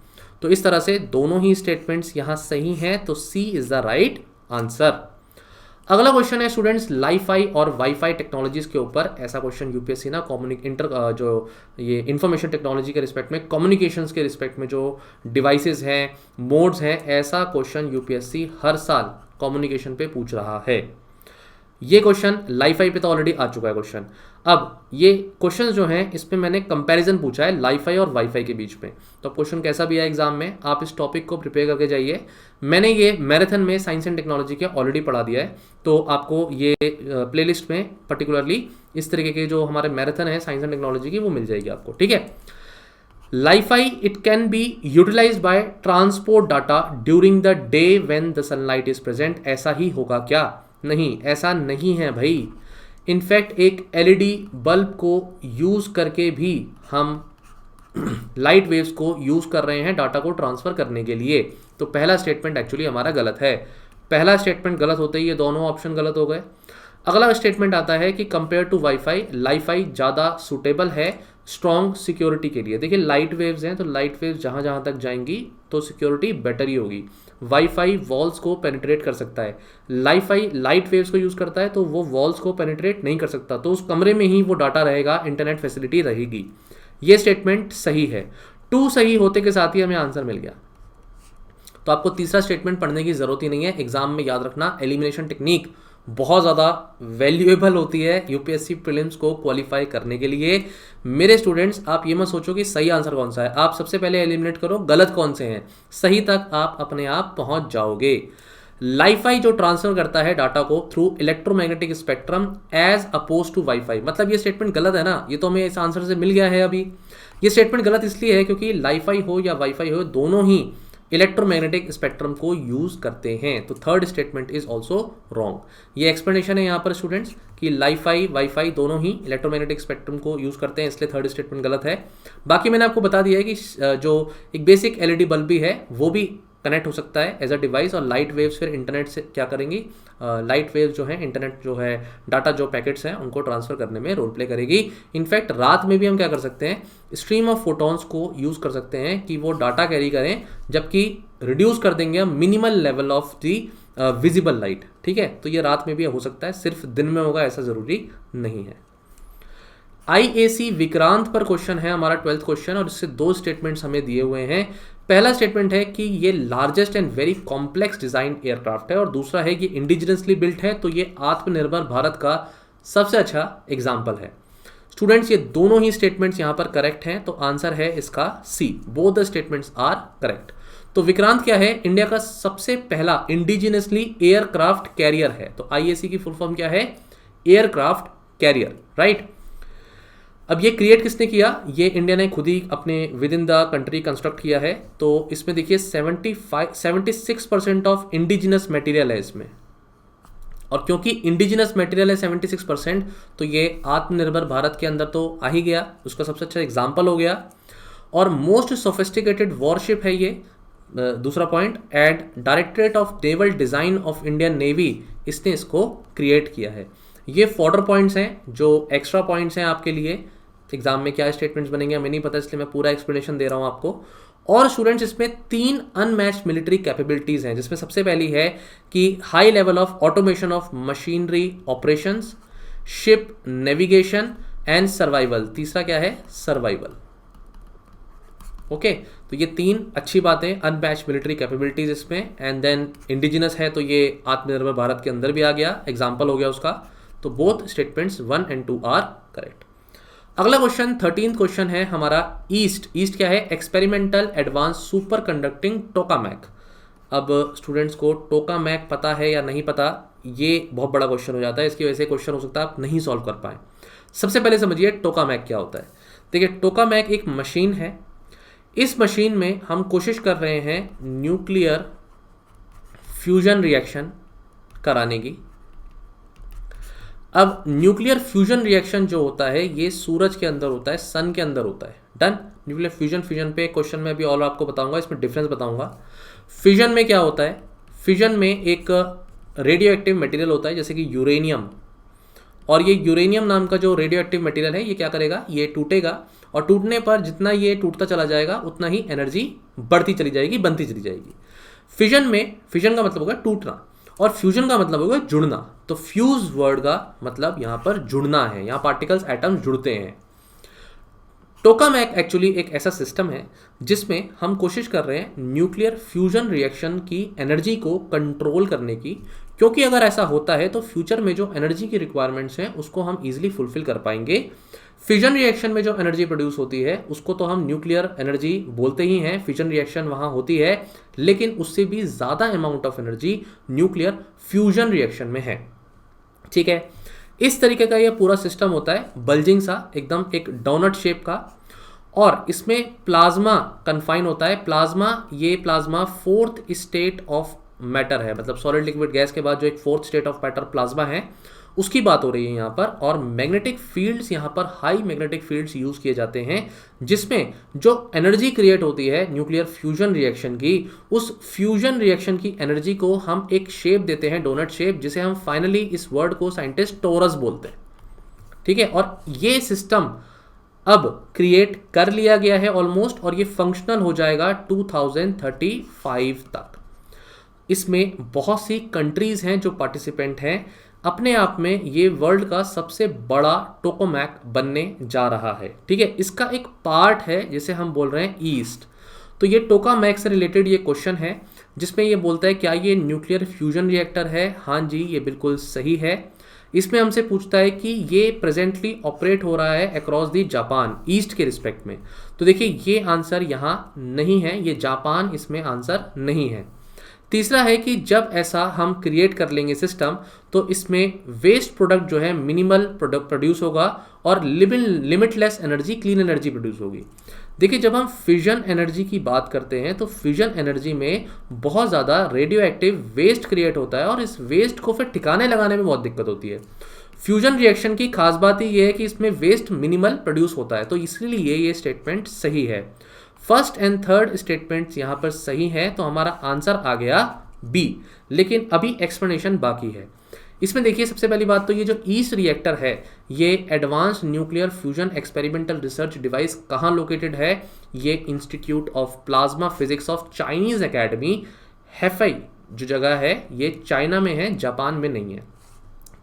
S1: तो इस तरह से दोनों ही स्टेटमेंट्स यहाँ सही हैं, तो C is the right answer. अगला क्वेश्चन है स्टूडेंट्स लाईफाई और वाईफाई टेक्नोलॉजीज के ऊपर। ऐसा क्वेश्चन यूपीएससी ना जो ये इंफॉर्मेशन टेक्नोलॉजी के रिस्पेक्ट में, कम्युनिकेशंस के रिस्पेक्ट में जो डिवाइसेस हैं, मोड्स हैं, ऐसा क्वेश्चन यूपीएससी हर साल कम्युनिकेशन पे पूछ रहा है। ये क्वेश्चन लाईफाई पे तो ऑलरेडी आ चुका है क्वेश्चन। अब ये क्वेश्चन जो हैं इस पे मैंने कंपैरिजन पूछा है लाईफाई और वाईफाई के बीच में। तो क्वेश्चन कैसा भी है एग्जाम में, आप इस टॉपिक को प्रिपेयर करके जाइए। मैंने ये मैराथन में साइंस एंड टेक्नोलॉजी के ऑलरेडी पढ़ा दिया है, तो आपको ये प्लेलिस्ट में पर्टिकुलरली इस तरीके के जो हमारे मैराथन है साइंस एंड टेक्नोलॉजी की वो मिल जाएगी आपको, ठीक है। LiFi it can be utilised by transport data during the day when the sunlight is present. ऐसा ही होगा क्या? नहीं, ऐसा नहीं है भाई। इनफैक्ट एक एलईडी बल्ब को यूज़ करके भी हम लाइट वेव्स को यूज़ कर रहे हैं डाटा को ट्रांसफ़र करने के लिए। तो पहला स्टेटमेंट एक्चुअली हमारा गलत है। पहला स्टेटमेंट गलत होते ही ये दोनों ऑप्शन गलत हो गए। अगला स्टेटमेंट आता है कि कंपेयर टू वाईफाई, लाईफाई ज़्यादा सूटेबल है स्ट्रॉन्ग सिक्योरिटी के लिए। देखिए लाइट वेव्स हैं तो लाइट वेव्स जहाँ जहाँ तक जाएंगी तो सिक्योरिटी बेटर ही होगी। वाईफाई वॉल्स को पेनिट्रेट कर सकता है, लाईफाई लाइट वेव्स को यूज़ करता है तो वो वॉल्स को पेनिट्रेट नहीं कर सकता, तो उस कमरे में ही वो डाटा रहेगा, इंटरनेट फैसिलिटी रहेगी। ये स्टेटमेंट सही है। 2 सही होते के साथ ही हमें आंसर मिल गया। तो आपको तीसरा स्टेटमेंट पढ़ने की ज़रूरत ही नहीं है। एग्जाम में याद रखना एलिमिनेशन टेक्निक बहुत ज़्यादा वैल्यूएबल होती है यूपीएससी प्रीलिम्स को क्वालिफाई करने के लिए। मेरे स्टूडेंट्स, आप ये मत सोचो कि सही आंसर कौन सा है, आप सबसे पहले एलिमिनेट करो गलत कौन से हैं, सही तक आप अपने आप पहुंच जाओगे। लाईफाई जो ट्रांसफर करता है डाटा को through electromagnetic spectrum as oppose to WiFi, मतलब ये स्टेटमेंट गलत है ना, ये तो हमें इस आंसर से मिल गया है अभी। ये स्टेटमेंट गलत इसलिए है क्योंकि लाईफाई हो या वाईफाई हो दोनों ही इलेक्ट्रोमैग्नेटिक स्पेक्ट्रम को यूज करते हैं, तो third statement is also wrong. ये एक्सप्लेनेशन है यहाँ पर स्टूडेंट्स कि लाईफाई वाईफाई दोनों ही इलेक्ट्रोमैग्नेटिक स्पेक्ट्रम को यूज करते हैं, इसलिए थर्ड स्टेटमेंट गलत है। बाकी मैंने आपको बता दिया है कि जो एक बेसिक एलईडी बल्ब भी है वो भी कनेक्ट हो सकता है एज अ डिवाइस, और लाइट वेव्स फिर इंटरनेट से क्या करेंगी, लाइट वेव्स जो है इंटरनेट जो है डाटा जो पैकेट्स हैं उनको ट्रांसफर करने में रोल प्ले करेगी। इनफैक्ट रात में भी हम क्या कर सकते हैं, स्ट्रीम ऑफ फोटॉन्स को यूज़ कर सकते हैं कि वो डाटा कैरी करें, जबकि रिड्यूस कर देंगे हम minimal level of the visible light. ठीक है, तो ये रात में भी हो सकता है, सिर्फ दिन में होगा ऐसा ज़रूरी नहीं है। आईएसी विक्रांत पर क्वेश्चन है हमारा 12th क्वेश्चन, और इससे 2 स्टेटमेंट्स हमें दिए हुए हैं। पहला स्टेटमेंट है कि ये largest and very complex design aircraft है, और दूसरा है कि इंडिजिनसली बिल्ट है, तो ये आत्मनिर्भर भारत का सबसे अच्छा एग्जाम्पल है। स्टूडेंट्स, ये दोनों ही स्टेटमेंट्स यहाँ पर करेक्ट हैं, तो आंसर है इसका C, both the statements are correct. तो विक्रांत क्या है, इंडिया का सबसे पहला इंडिजिनसली एयरक्राफ्ट कैरियर है। तो आईएसी की फुल फॉर्म क्या है, एयरक्राफ्ट कैरियर, राइट। अब ये क्रिएट किसने किया, ये इंडिया ने खुद ही अपने with in the country construct किया है। तो इसमें देखिए 76% ऑफ इंडिजिनस मटेरियल है इसमें, और क्योंकि इंडिजिनस मटेरियल है 76%, तो ये आत्मनिर्भर भारत के अंदर तो आ ही गया, उसका सबसे अच्छा एग्जाम्पल हो गया। और मोस्ट सोफिस्टिकेटेड वॉरशिप है ये, दूसरा point. And directorate of naval design of Indian navy, इसने इसको क्रिएट किया है। ये फॉर्डर पॉइंट्स हैं जो एक्स्ट्रा पॉइंट्स हैं आपके लिए। एग्जाम में क्या स्टेटमेंट्स बनेंगे हमें नहीं पता, इसलिए मैं पूरा एक्सप्लेनेशन दे रहा हूं आपको। और स्टूडेंट्स, इसमें 3 अनमैच्ड मिलिट्री कैपेबिलिटीज़ हैं, जिसमें सबसे पहली है कि high level of automation of machinery operations, ship navigation and survival. तीसरा क्या है, सर्वाइवल। ओके, तो ये 3 अच्छी बातें, अनमैच्ड मिलिट्री कैपेबिलिटीज इसमें, एंड देन इंडिजिनस है तो ये आत्मनिर्भर भारत के अंदर भी आ गया, एग्जाम्पल हो गया उसका। तो both statements 1 and 2 are correct. अगला क्वेश्चन 13th क्वेश्चन है हमारा ईस्ट। ईस्ट क्या है, experimental advance superconducting tokamak. अब स्टूडेंट्स को टोकामैक पता है या नहीं पता, ये बहुत बड़ा क्वेश्चन हो जाता है, इसकी वजह से क्वेश्चन हो सकता है आप नहीं सॉल्व कर पाए। सबसे पहले समझिए टोकामैक क्या होता है। देखिए टोकामैक एक मशीन है, इस मशीन में हम कोशिश कर रहे हैं न्यूक्लियर फ्यूजन रिएक्शन कराने की। अब न्यूक्लियर फ्यूजन रिएक्शन जो होता है ये सूरज के अंदर होता है, सन के अंदर होता है। डन। न्यूक्लियर फ्यूजन पे क्वेश्चन में अभी और आपको बताऊंगा, इसमें डिफरेंस बताऊंगा। फ्यूजन में क्या होता है, फ्यूजन में एक रेडियो एक्टिव मटेरियल होता है जैसे कि यूरेनियम, और ये यूरेनियम नाम का जो रेडियो एक्टिव मटेरियल है ये क्या करेगा, ये टूटेगा, और टूटने पर जितना ये टूटता चला जाएगा उतना ही एनर्जी बढ़ती चली जाएगी, बनती चली जाएगी। फिजन में, फिजन का मतलब होगा टूटना, और फ्यूजन का मतलब होगा जुड़ना। तो फ्यूज वर्ड का मतलब यहां पर जुड़ना है, यहां पार्टिकल्स एटम्स जुड़ते हैं। टोकामैक एक्चुअली एक ऐसा सिस्टम है जिसमें हम कोशिश कर रहे हैं न्यूक्लियर फ्यूजन रिएक्शन की एनर्जी को कंट्रोल करने की, क्योंकि अगर ऐसा होता है तो फ्यूचर में जो एनर्जी की रिक्वायरमेंट्स हैं उसको हम इजीली फुलफिल कर पाएंगे। फिजन रिएक्शन में जो एनर्जी प्रोड्यूस होती है उसको तो हम न्यूक्लियर एनर्जी बोलते ही हैं, फिजन रिएक्शन वहाँ होती है, लेकिन उससे भी ज़्यादा amount of energy nuclear fusion reaction में है। ठीक है, इस तरीके का ये पूरा सिस्टम होता है, बल्जिंग सा एकदम एक डोनट शेप का, और इसमें प्लाज्मा कन्फाइन होता है। Plasma 4th state of matter है, मतलब सॉलिड लिक्विड गैस के बाद जो एक 4th state of matter plasma है, उसकी बात हो रही है यहाँ पर। और मैग्नेटिक फील्ड्स, यहाँ पर हाई मैग्नेटिक फील्ड्स यूज़ किए जाते हैं, जिसमें जो एनर्जी क्रिएट होती है न्यूक्लियर फ्यूजन रिएक्शन की, उस फ्यूजन रिएक्शन की एनर्जी को हम एक शेप देते हैं, डोनट शेप, जिसे हम फाइनली इस वर्ड को साइंटिस्ट टोरस बोलते हैं। ठीक है, और ये सिस्टम अब क्रिएट कर लिया गया है ऑलमोस्ट, और ये फंक्शनल हो जाएगा 2035 तक। इसमें बहुत सी कंट्रीज हैं जो पार्टिसिपेंट हैं। अपने आप में ये वर्ल्ड का सबसे बड़ा टोकामैक बनने जा रहा है। ठीक है, इसका एक पार्ट है जिसे हम बोल रहे हैं ईस्ट। तो ये टोकामैक से रिलेटेड ये क्वेश्चन है, जिसमें ये बोलता है क्या ये न्यूक्लियर फ्यूजन रिएक्टर है। हाँ जी, ये बिल्कुल सही है। इसमें हमसे पूछता है कि ये प्रेजेंटली ऑपरेट हो रहा है अक्रॉस दी जापान, ईस्ट के रिस्पेक्ट में। तो देखिए ये आंसर यहाँ नहीं है, ये जापान इसमें आंसर नहीं है। तीसरा है कि जब ऐसा हम क्रिएट कर लेंगे सिस्टम, तो इसमें वेस्ट प्रोडक्ट जो है मिनिमल प्रोडक्ट प्रोड्यूस होगा और limitless energy, clean energy produce होगी। देखिए जब हम फ्यूजन एनर्जी की बात करते हैं तो फ्यूजन एनर्जी में बहुत ज़्यादा रेडियो एक्टिव वेस्ट क्रिएट होता है, और इस वेस्ट को फिर ठिकाने लगाने में बहुत दिक्कत होती है। फ्यूजन रिएक्शन की खास बात ही ये है कि इसमें वेस्ट मिनिमल प्रोड्यूस होता है, तो इसलिए ये स्टेटमेंट सही है। फर्स्ट एंड थर्ड स्टेटमेंट्स यहाँ पर सही हैं, तो हमारा आंसर आ गया बी। लेकिन अभी एक्सप्लेनेशन बाकी है। इसमें देखिए सबसे पहली बात तो ये जो ईस्ट रिएक्टर है, ये advance nuclear fusion experimental research device कहाँ लोकेटेड है? ये institute of plasma physics of Chinese academy, Hefei जो जगह है ये चाइना में है, जापान में नहीं है।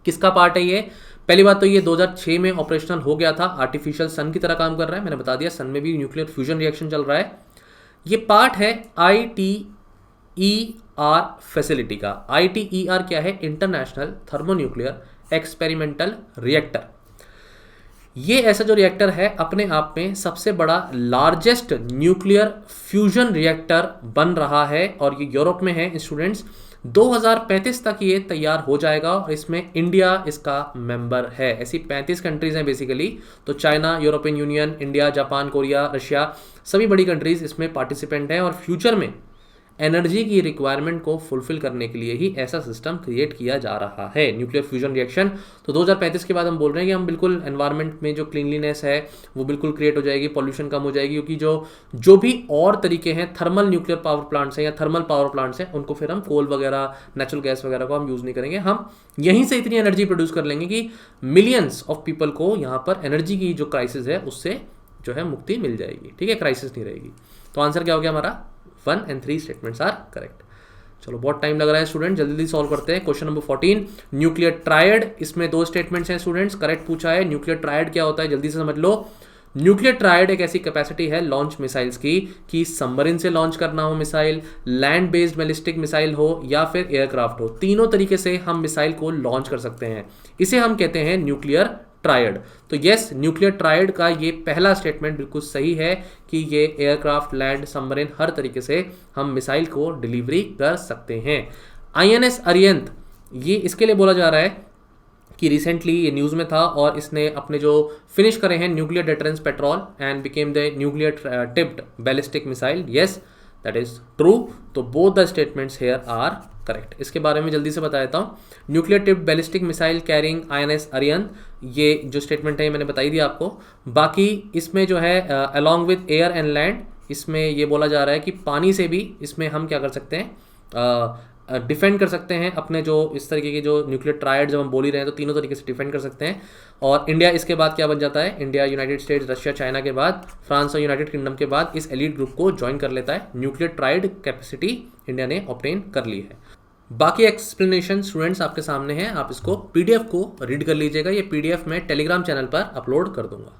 S1: किसका पार्ट है ये? पहली बात तो ये 2006 में ऑपरेशनल हो गया था, आर्टिफिशियल सन की तरह काम कर रहा है। मैंने बता दिया सन में भी न्यूक्लियर फ्यूजन रिएक्शन चल रहा है। ये पार्ट है ITER फैसिलिटी का। ITER क्या है? International thermonuclear experimental reactor. ये ऐसा जो रिएक्टर है अपने आप में सबसे बड़ा लार्जेस्ट न्यूक्लियर फ्यूजन रिएक्टर बन रहा है, और ये यूरोप में है स्टूडेंट्स। 2035 तक ये तैयार हो जाएगा, और इसमें इंडिया इसका मेंबर है। ऐसी 35 कंट्रीज हैं बेसिकली, तो China, European union, India, Japan, Korea, Russia, सभी बड़ी कंट्रीज इसमें पार्टिसिपेंट हैं। और फ्यूचर में एनर्जी की रिक्वायरमेंट को फुलफिल करने के लिए ही ऐसा सिस्टम क्रिएट किया जा रहा है, न्यूक्लियर फ्यूजन रिएक्शन। तो 2035 के बाद हम बोल रहे हैं कि हम बिल्कुल एनवायरनमेंट में जो क्लीनलीनेस है वो बिल्कुल क्रिएट हो जाएगी, पॉल्यूशन कम हो जाएगी, क्योंकि जो भी और तरीके हैं, थर्मल न्यूक्लियर पावर प्लांट्स हैं या थर्मल पावर प्लांट्स हैं, उनको फिर हम कोल वगैरह, नेचुरल गैस वगैरह को हम यूज़ नहीं करेंगे। हम यहीं से इतनी एनर्जी प्रोड्यूस कर लेंगे कि मिलियंस ऑफ पीपल को यहाँ पर एनर्जी की जो क्राइसिस है उससे जो है मुक्ति मिल जाएगी। ठीक है, क्राइसिस नहीं रहेगी। तो आंसर क्या हो गया हमारा? 1 and 3 स्टेटमेंट्स आर करेक्ट। चलो बहुत टाइम लग रहा है स्टूडेंट, जल्दी सॉल्व करते हैं। Question number 14, nuclear triad. इसमें 2 स्टेटमेंट्स हैं स्टूडेंट्स, करेक्ट पूछा है। न्यूक्लियर ट्रायड क्या होता है जल्दी से समझ लो। न्यूक्लियर ट्रायड एक ऐसी कैपेसिटी है लॉन्च मिसाइल्स की कि सबमरीन से लॉन्च करना हो missile, land based ballistic missile हो या फिर एयरक्राफ्ट हो, तीनों तरीके से हम मिसाइल को लॉन्च कर सकते हैं। इसे हम कहते हैं न्यूक्लियर ट्रायड। तो यस, न्यूक्लियर ट्रायड का ये पहला स्टेटमेंट बिल्कुल सही है कि ये एयरक्राफ्ट, लैंड, सबमरीन, हर तरीके से हम मिसाइल को डिलीवरी कर सकते हैं। INS अरिहंत, ये इसके लिए बोला जा रहा है कि रिसेंटली ये न्यूज़ में था, और इसने अपने जो फिनिश करे हैं nuclear deterrence patrol and became the nuclear tipped ballistic missile. Yes, that is true. तो both the statements here are correct. इसके बारे में जल्दी से बता देता हूँ। Nuclear tipped ballistic missile carrying INS Arihant, ये जो स्टेटमेंट है ये मैंने बताई दी आपको। बाकी इसमें जो है along with air and land, इसमें ये बोला जा रहा है कि पानी से भी इसमें हम क्या कर सकते हैं, डिफेंड कर सकते हैं अपने जो इस तरीके के जो न्यूक्लियर ट्रायड जब हम बोल ही रहे हैं तो तीनों तरीके से डिफेंड कर सकते हैं। और इंडिया इसके बाद क्या बन जाता है? India United states, Russia, China के बाद फ्रांस और यूनाइटेड किंगडम के बाद इस एलीट ग्रुप को ज्वाइन कर लेता है। न्यूक्लियर ट्रायड कैपेसिटी इंडिया ने ऑब्टेन कर ली है। बाकी एक्सप्लेनेशन स्टूडेंट्स आपके सामने है, आप इसको PDF को रीड कर लीजिएगा। ये PDF मैं टेलीग्राम चैनल पर अपलोड कर दूंगा।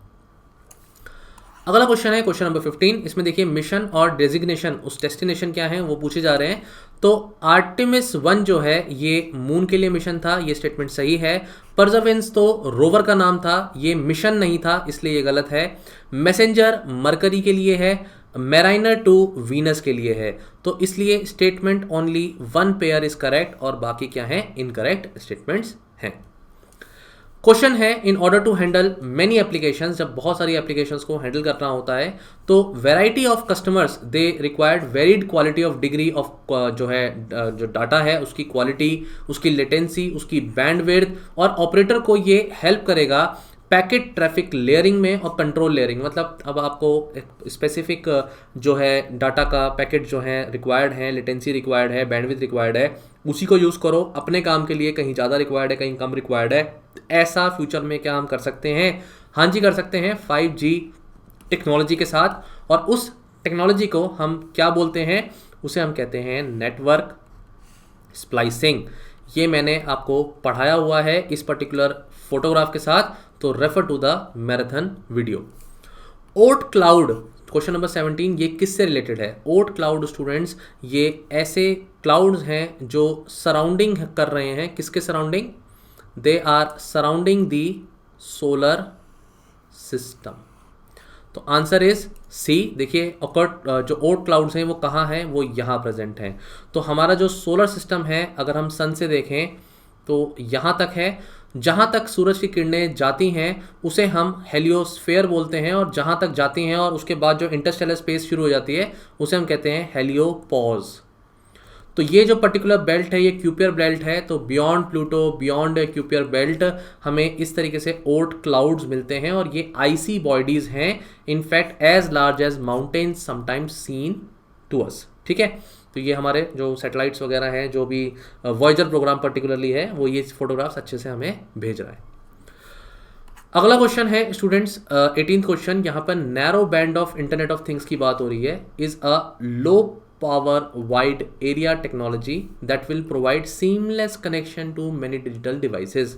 S1: अगला क्वेश्चन है क्वेश्चन नंबर 15। इसमें देखिए मिशन और डेजिग्नेशन, उस डेस्टिनेशन क्या है वो पूछे जा रहे हैं। तो आर्टेमिस 1 जो है ये मून के लिए मिशन था, ये स्टेटमेंट सही है। परसेवरेंस तो रोवर का नाम था, ये मिशन नहीं था, इसलिए ये गलत है। मैसेंजर मरकरी के लिए है, मैराइनर 2 वीनस के लिए है, तो इसलिए statement only 1 pair is correct और बाकी क्या है? इनकरेक्ट स्टेटमेंट्स हैं। क्वेश्चन है, in order to handle many applications, जब बहुत सारी एप्लीकेशंस को हैंडल करना होता है तो variety of customers they required varied quality of degree of जो है जो डाटा है उसकी क्वालिटी, उसकी लेटेंसी, उसकी बैंडविड्थ, और ऑपरेटर को ये हेल्प करेगा पैकेट ट्रैफिक लेयरिंग में और कंट्रोल लेयरिंग। मतलब अब आपको एक स्पेसिफिक जो है डाटा का पैकेट जो है रिक्वायर्ड है, लेटेंसी रिक्वायर्ड है, बैंडविड्थ रिक्वायर्ड है, उसी को यूज़ करो अपने काम के लिए। कहीं ज़्यादा रिक्वायर्ड है, कहीं कम रिक्वायर्ड है, ऐसा फ्यूचर में क्या हम कर सकते हैं? हाँ जी कर सकते हैं 5G टेक्नोलॉजी के साथ। और उस टेक्नोलॉजी को हम क्या बोलते हैं? उसे हम कहते हैं नेटवर्क स्प्लाइसिंग। ये मैंने आपको पढ़ाया हुआ है इस पर्टिकुलर फोटोग्राफ के साथ, तो refer to the marathon video. Oort cloud, question number 17, ये किससे रिलेटेड है? ओट क्लाउड स्टूडेंट्स, ये ऐसे क्लाउड्स हैं जो सराउंडिंग कर रहे हैं, किसके surrounding? They are surrounding the solar system. तो आंसर इज सी। देखिए जो ओट क्लाउड्स हैं वो कहाँ हैं? वो यहाँ प्रेजेंट हैं। तो हमारा जो सोलर सिस्टम है, अगर हम सन से देखें तो यहाँ तक है। जहाँ तक सूरज की किरणें जाती हैं उसे हम हेलियोस्फेयर बोलते हैं, और जहाँ तक जाती हैं और उसके बाद जो इंटरस्टेलर स्पेस शुरू हो जाती है उसे हम कहते हैं हेलियोपॉज। तो ये जो पर्टिकुलर बेल्ट है ये क्यूपियर बेल्ट है। तो beyond Pluto, beyond Kuiper belt हमें इस तरीके से ओट क्लाउड्स मिलते हैं, और ये आइसी बॉडीज हैं, in fact as large as mountains sometimes seen to us. ठीक है, तो ये हमारे जो सैटेलाइट्स वगैरह हैं, जो भी वॉयेजर प्रोग्राम पर्टिकुलरली है, वो ये फोटोग्राफ्स अच्छे से हमें भेज रहा है। अगला क्वेश्चन है स्टूडेंट्स 18th क्वेश्चन। यहाँ पर narrow band of internet of things की बात हो रही है। Is a low power wide area technology that will provide seamless connection to many digital devices.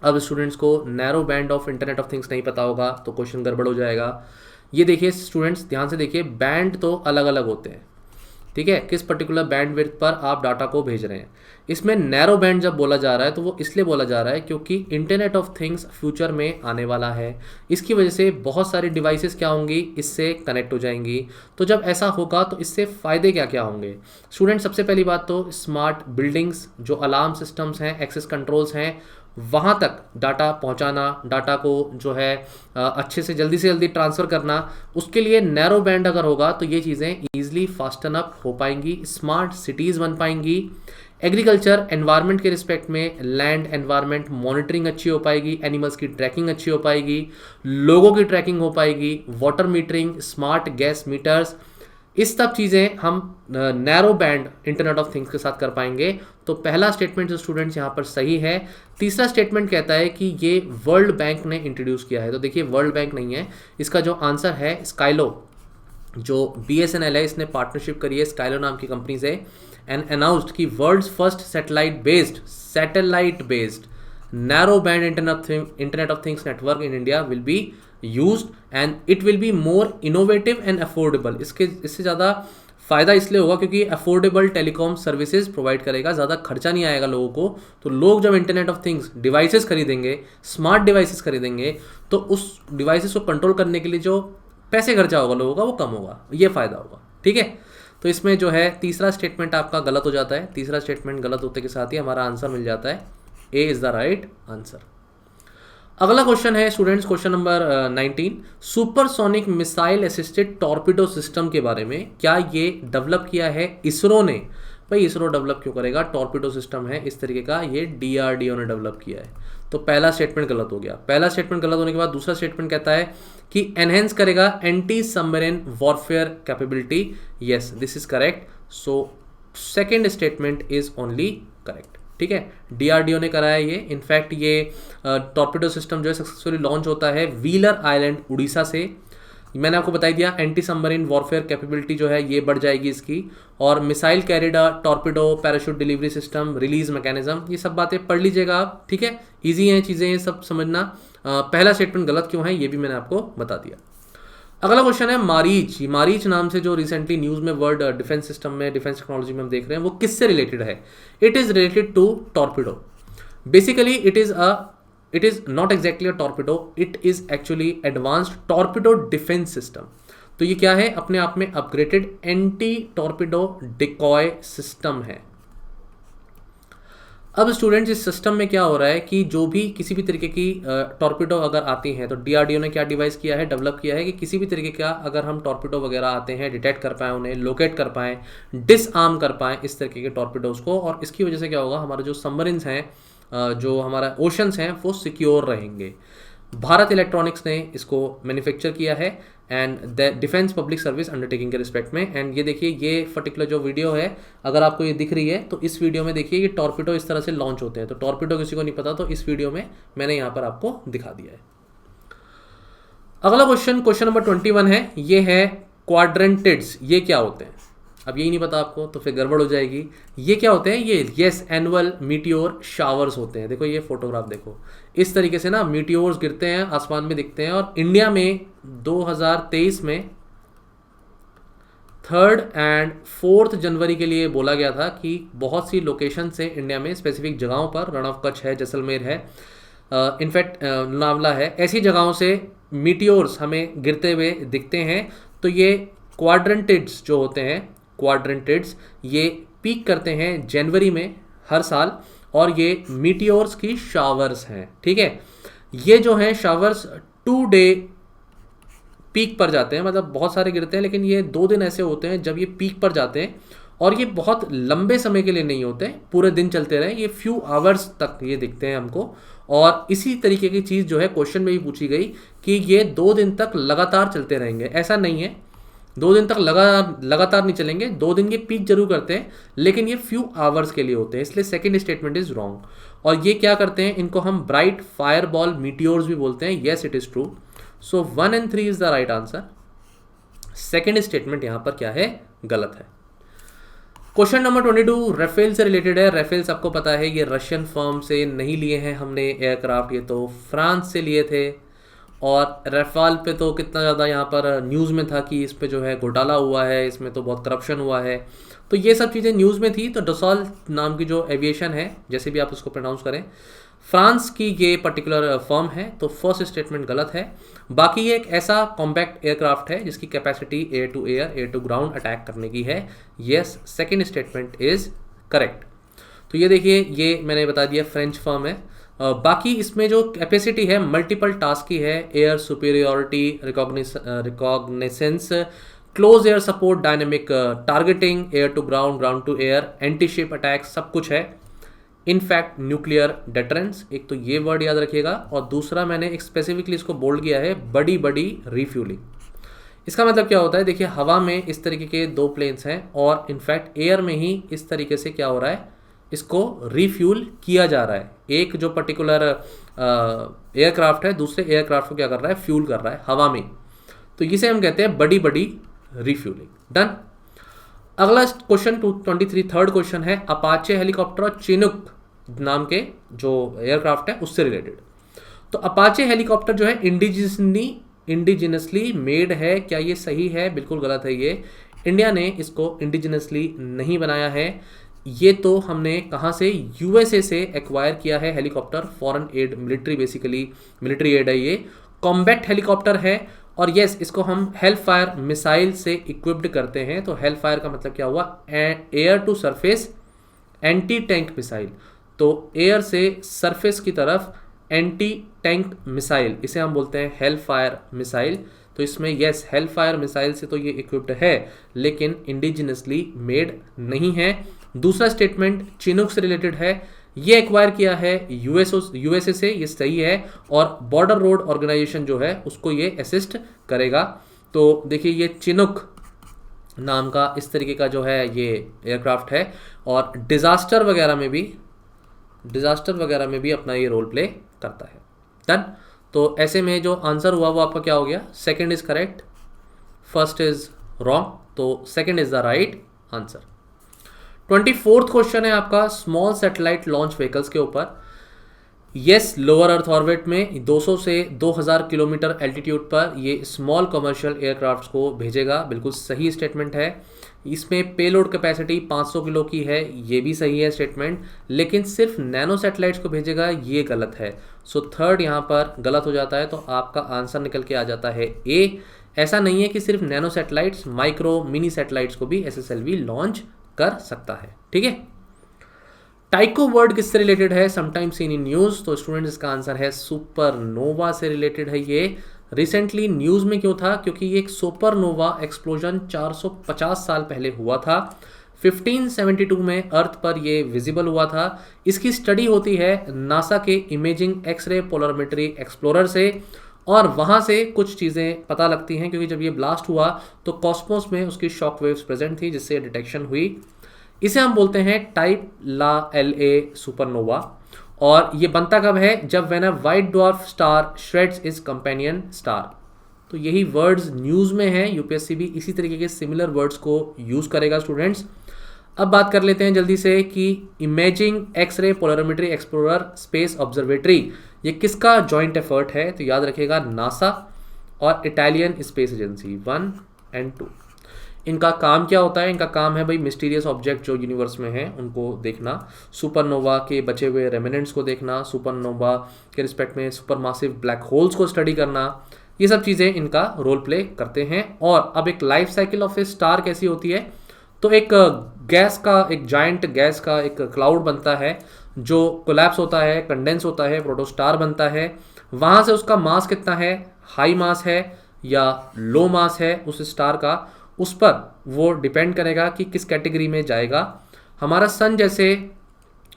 S1: अब स्टूडेंट्स को narrow band of internet of things नहीं पता होगा तो क्वेश्चन गड़बड़ हो जाएगा। ये देखिए स्टूडेंट्स, ध्यान से देखिए, बैंड तो अलग अलग होते हैं, ठीक है, किस पर्टिकुलर बैंडविड्थ पर आप डाटा को भेज रहे हैं। इसमें नैरो बैंड जब बोला जा रहा है तो वो इसलिए बोला जा रहा है क्योंकि इंटरनेट ऑफ थिंग्स फ्यूचर में आने वाला है। इसकी वजह से बहुत सारी डिवाइसेस क्या होंगी, इससे कनेक्ट हो जाएंगी। तो जब ऐसा होगा तो इससे फ़ायदे क्या क्या होंगे? स्टूडेंट, सबसे पहली बात तो स्मार्ट बिल्डिंग्स, जो अलार्म सिस्टम्स हैं, एक्सेस कंट्रोल्स हैं, वहाँ तक डाटा पहुँचाना, डाटा को जो है अच्छे से जल्दी ट्रांसफ़र करना, उसके लिए नैरो बैंड अगर होगा तो ये चीज़ें ईजिली फास्टन अप हो पाएंगी, स्मार्ट सिटीज़ बन पाएंगी। एग्रीकल्चर एनवायरनमेंट के रिस्पेक्ट में लैंड एनवायरनमेंट मॉनिटरिंग अच्छी हो पाएगी, एनिमल्स की ट्रैकिंग अच्छी हो पाएगी, लोगों की ट्रैकिंग हो पाएगी, water metering, smart gas meters, इस सब चीज़ें हम narrow band internet of things के साथ कर पाएंगे। तो पहला स्टेटमेंट जो स्टूडेंट्स यहाँ पर सही है। तीसरा स्टेटमेंट कहता है कि ये वर्ल्ड बैंक ने इंट्रोड्यूस किया है। तो देखिए वर्ल्ड बैंक नहीं है, इसका जो आंसर है स्काइलो, जो BSNL है, इसने पार्टनरशिप करी है स्काइलो नाम की कंपनी से, एंड अनाउंस्ड कि world's first satellite based narrow band internet of things network in India will be used and it will be more innovative and affordable. इससे ज़्यादा फ़ायदा इसलिए होगा क्योंकि अफोर्डेबल टेलीकॉम सर्विसेज प्रोवाइड करेगा, ज़्यादा खर्चा नहीं आएगा लोगों को। तो लोग जब इंटरनेट ऑफ थिंग्स डिवाइसेस खरीदेंगे, स्मार्ट डिवाइसेस खरीदेंगे, तो उस डिवाइसेस को कंट्रोल करने के लिए जो पैसे खर्चा होगा लोगों का वो कम होगा, ये फ़ायदा होगा। ठीक है, तो इसमें जो है तीसरा स्टेटमेंट आपका गलत हो जाता है। तीसरा स्टेटमेंट गलत होते के साथ ही हमारा आंसर मिल जाता है, A is the right answer. अगला क्वेश्चन है students, question number 19, supersonic missile assisted torpedo system के बारे में। क्या ये डेवलप किया है इसरो ने? भाई इसरो डेवलप क्यों करेगा, टॉर्पिडो सिस्टम है इस तरीके का, ये DRDO ने डेवलप किया है। तो पहला स्टेटमेंट गलत हो गया। पहला स्टेटमेंट गलत होने के बाद दूसरा स्टेटमेंट कहता है कि एनहेंस करेगा anti submarine warfare capability. Yes, this is correct. So second statement is only correct. ठीक है, DRDO ने कराया ये। इनफैक्ट ये टॉर्पिडो सिस्टम जो है सक्सेसफुली लॉन्च होता है व्हीलर आइलैंड उड़ीसा से। मैंने आपको बता दिया एंटी सबमरीन वॉरफेयर कैपेबिलिटी जो है ये बढ़ जाएगी इसकी, और missile carried torpedo parachute delivery system release mechanism, ये सब बातें पढ़ लीजिएगा आप। ठीक है, ईजी हैं चीज़ें ये सब समझना। पहला स्टेटमेंट गलत क्यों है ये भी मैंने आपको बता दिया। अगला क्वेश्चन है मारीच। मारीच नाम से जो रिसेंटली न्यूज़ में वर्ल्ड डिफेंस सिस्टम में, डिफेंस टेक्नोलॉजी में हम देख रहे हैं, वो किससे रिलेटेड है? It is related to torpedo. Basically it is not exactly a torpedo, it is actually advanced torpedo defense system। तो ये क्या है? अपने आप में upgraded anti torpedo decoy system है। अब स्टूडेंट्स इस सिस्टम में क्या हो रहा है कि जो भी किसी भी तरीके की टॉर्पिडो अगर आती हैं तो डीआरडीओ ने क्या डिवाइस किया है, डेवलप किया है कि किसी भी तरीके का अगर हम टॉर्पिडो वगैरह आते हैं डिटेक्ट कर पाएँ, उन्हें लोकेट कर पाएँ, डिसआर्म कर पाएँ इस तरीके के टॉर्पिडोज को, और इसकी वजह से क्या होगा, हमारे जो सबमरीन्स हैं, जो हमारा ओशंस हैं, वो सिक्योर रहेंगे। भारत इलेक्ट्रॉनिक्स ने इसको मैन्युफैक्चर किया है and the defence public service undertaking के रिस्पेक्ट में। एंड ये देखिए, ये पर्टिकुलर जो वीडियो है, अगर आपको ये दिख रही है तो इस वीडियो में देखिए ये टॉर्पिडो इस तरह से लॉन्च होते हैं। तो टॉर्पिडो किसी को नहीं पता तो इस वीडियो में मैंने यहाँ पर आपको दिखा दिया है। अगला क्वेश्चन नंबर 21 है, ये है क्वाड्रेंटिड्स। ये क्या होते हैं? अब यही नहीं पता आपको तो फिर गड़बड़ हो जाएगी। ये क्या होते हैं? ये यस एनुअल मीटियोर शावर्स होते हैं। देखो ये फोटोग्राफ देखो, इस तरीके से ना मीटियोर्स गिरते हैं, आसमान में दिखते हैं। और इंडिया में 2023 में 3 एंड 4 जनवरी के लिए बोला गया था कि बहुत सी लोकेशन से इंडिया में स्पेसिफिक जगहों पर, रण ऑफ कच्छ है, जैसलमेर है, इनफैक्ट लोनावला है, ऐसी जगहों से मीटियोर्स हमें गिरते हुए दिखते हैं। तो ये क्वाड्रेंटिड्स जो होते हैं, क्वाड्रेंटिड्स ये पीक करते हैं जनवरी में हर साल, और ये मीटियोर्स की शावर्स हैं। ठीक है, ये जो हैं शावर्स 2 डे पीक पर जाते हैं, मतलब बहुत सारे गिरते हैं, लेकिन ये 2 दिन ऐसे होते हैं जब ये पीक पर जाते हैं, और ये बहुत लंबे समय के लिए नहीं होते, पूरे दिन चलते रहे, ये फ्यू आवर्स तक ये दिखते हैं हमको। और इसी तरीके की चीज़ जो है क्वेश्चन में भी पूछी गई कि ये 2 दिन तक लगातार चलते रहेंगे। ऐसा नहीं है, 2 दिन तक लगातार नहीं चलेंगे, 2 दिन के पीक जरूर करते हैं, लेकिन ये फ्यू आवर्स के लिए होते हैं, इसलिए सेकंड स्टेटमेंट इज रॉन्ग। और ये क्या करते हैं, इनको हम ब्राइट फायरबॉल मीटियोर्स भी बोलते हैं। Yes it is true. So 1 and 3 is the right answer. Second statement यहां पर क्या है, गलत है। क्वेश्चन नंबर 22 राफेल से रिलेटेड है। राफेल आपको पता है ये रशियन फर्म से नहीं लिए हैं हमने एयरक्राफ्ट, ये तो फ्रांस से लिए थे। और राफेल पे तो कितना ज़्यादा यहाँ पर न्यूज़ में था कि इस पे जो है घोटाला हुआ है, इसमें तो बहुत करप्शन हुआ है, तो ये सब चीज़ें न्यूज़ में थी। तो डसॉल नाम की जो एविएशन है, जैसे भी आप उसको प्रोनाउंस करें, फ्रांस की ये पर्टिकुलर फर्म है, तो फर्स्ट स्टेटमेंट गलत है। बाकी ये एक ऐसा कॉम्पैक्ट एयरक्राफ्ट है जिसकी capacity air to air, air to ground attack करने की है। Yes, second statement is correct. तो ये देखिए, ये मैंने बता दिया फ्रेंच फर्म है। बाकी इसमें जो कैपेसिटी है मल्टीपल टास्क की है, air superiority reconnaissance, close air support, dynamic targeting, air to ground, ground to air, anti ship attack, सब कुछ है। इनफैक्ट न्यूक्लियर डेटरेंस, एक तो ये वर्ड याद रखिएगा, और दूसरा मैंने एक स्पेसिफिकली इसको बोल्ड किया है, बड़ी बड़ी रिफ्यूलिंग। इसका मतलब क्या होता है, देखिए हवा में इस तरीके के 2 प्लेन्स हैं, और इनफैक्ट एयर में ही इस तरीके से क्या हो रहा है, इसको रिफ्यूल किया जा रहा है। एक जो पर्टिकुलर एयरक्राफ्ट है दूसरे एयरक्राफ्ट को क्या कर रहा है, फ्यूल कर रहा है हवा में। तो इसे हम कहते हैं बड़ी बड़ी रिफ्यूलिंग। डन। अगला क्वेश्चन 23 थर्ड क्वेश्चन है, अपाचे हेलीकॉप्टर और चिनुक नाम के जो एयरक्राफ्ट है उससे रिलेटेड। तो अपाचे हेलीकॉप्टर जो है इंडिजिनसली मेड है, क्या ये सही है? बिल्कुल गलत है। ये इंडिया ने इसको इंडिजिनसली नहीं बनाया है, ये तो हमने कहाँ से, यूएसए से एक्वायर किया है helicopter, foreign aid, military, basically military aid है ये, कॉम्बैट हेलीकॉप्टर है। और यस, इसको हम हेल फायर मिसाइल से इक्विप्ड करते हैं। तो हेल फायर का मतलब क्या हुआ, air to surface anti tank missile. तो एयर से सरफेस की तरफ एंटी टैंक मिसाइल, इसे हम बोलते हैं हेल फायर मिसाइल। तो इसमें यस, हेल फायर मिसाइल से तो ये इक्विप्ड है, लेकिन इंडिजिनसली मेड नहीं है। दूसरा स्टेटमेंट चिनूक से रिलेटेड है, ये एक्वायर किया है यूएसए से, ये सही है, और बॉर्डर रोड ऑर्गेनाइजेशन जो है उसको ये असिस्ट करेगा। तो देखिए ये चिनूक नाम का इस तरीके का जो है ये एयरक्राफ्ट है, और डिजास्टर वगैरह में भी अपना ये रोल प्ले करता है। डन। तो ऐसे में जो आंसर हुआ वो आपका क्या हो गया, second is correct, first is wrong, तो second is the right answer. 24th question है आपका स्मॉल सैटेलाइट लॉन्च व्हीकल्स के ऊपर। यस, लोअर अर्थ ऑर्बिट में 200 से 2000 किलोमीटर एल्टीट्यूड पर ये स्मॉल कमर्शियल एयरक्राफ्ट्स को भेजेगा, बिल्कुल सही स्टेटमेंट है। इसमें पेलोड कैपेसिटी 500 किलो की है, ये भी सही है स्टेटमेंट, लेकिन सिर्फ नैनो सैटेलाइट्स को भेजेगा, ये गलत है। सो थर्ड यहाँ पर गलत हो जाता है, तो आपका आंसर निकल के आ जाता है ए। ऐसा नहीं है कि सिर्फ nano satellites, micro mini satellites को भी SSLV लॉन्च कर सकता है। ठीक है। टाइको वर्ड किससे रिलेटेड है, समटाइम्स सीन इन न्यूज़, तो स्टूडेंट्स इसका आंसर है सुपरनोवा से रिलेटेड है ये। रिसेंटली न्यूज़ में क्यों था, क्योंकि ये एक सुपरनोवा एक्सप्लोजन 450 साल पहले हुआ था। 1572 में अर्थ पर ये विजिबल हुआ था। इसकी स्टडी होती है नासा के इमेजिंग एक्सरे पोलरोमेट्री एक्सप्लोरर से, और वहाँ से कुछ चीज़ें पता लगती हैं, क्योंकि जब ये ब्लास्ट हुआ तो कॉस्मोस में उसकी शॉक वेव्स प्रेजेंट थी, जिससे डिटेक्शन हुई। इसे हम बोलते हैं टाइप ला LA सुपरनोवा। और ये बनता कब है, जब when a white dwarf star shreds is companion star. तो यही वर्ड्स न्यूज़ में हैं, यूपीएससी भी इसी तरीके के सिमिलर वर्ड्स को यूज़ करेगा स्टूडेंट्स। अब बात कर लेते हैं जल्दी से कि imaging X-ray polarimetry explorer space observatory ये किसका जॉइंट एफर्ट है, तो याद रखिएगा नासा और इटालियन स्पेस एजेंसी 1 और 2। इनका काम क्या होता है, इनका काम है भाई मिस्टीरियस ऑब्जेक्ट जो यूनिवर्स में हैं उनको देखना, सुपरनोवा के बचे हुए रेमिनेंट्स को देखना, सुपरनोवा के रिस्पेक्ट में सुपरमासिव ब्लैक होल्स को स्टडी करना, ये सब चीज़ें इनका रोल प्ले करते हैं। और अब एक life cycle of A star कैसी होती है, तो एक गैस का, एक जायंट गैस का एक क्लाउड बनता है जो कोलैप्स होता है, कंडेंस होता है, प्रोटोस्टार बनता है। वहाँ से उसका मास कितना है, हाई मास है या लो मास है उस स्टार का, उस पर वो डिपेंड करेगा कि किस कैटेगरी में जाएगा। हमारा सन जैसे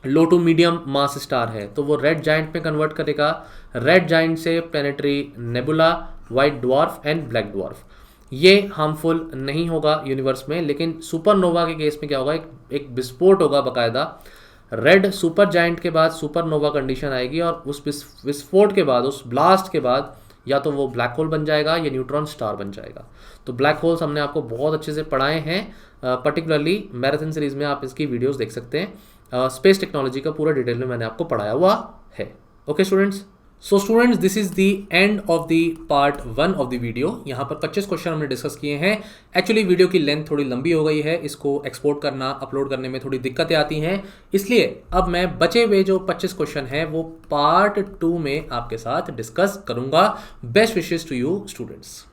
S1: लो टू मीडियम मास स्टार है तो वो रेड जायंट में कन्वर्ट करेगा। रेड जायंट से planetary nebula, white dwarf and black dwarf. ये हार्मफुल नहीं होगा यूनिवर्स में, लेकिन सुपरनोवा के केस में क्या होगा, एक विस्फोट होगा बाकायदा। रेड सुपर जायंट के बाद सुपरनोवा कंडीशन आएगी और उस विस्फोट के बाद, उस ब्लास्ट के बाद या तो वो ब्लैक होल बन जाएगा या न्यूट्रॉन स्टार बन जाएगा। तो ब्लैक होल्स हमने आपको बहुत अच्छे से पढ़ाए हैं, पर्टिकुलरली मैराथन सीरीज में आप इसकी वीडियोस देख सकते हैं। स्पेस टेक्नोलॉजी का पूरा डिटेल में मैंने आपको पढ़ाया हुआ है। Okay students, so students this is the end of the part 1 of the video. यहाँ पर 25 क्वेश्चन हमने डिस्कस किए हैं। एक्चुअली वीडियो की लेंथ थोड़ी लंबी हो गई है, इसको एक्सपोर्ट करना, अपलोड करने में थोड़ी दिक्कतें आती हैं, इसलिए अब मैं बचे हुए जो 25 क्वेश्चन हैं वो पार्ट 2 में आपके साथ डिस्कस करूंगा। Best wishes to you students.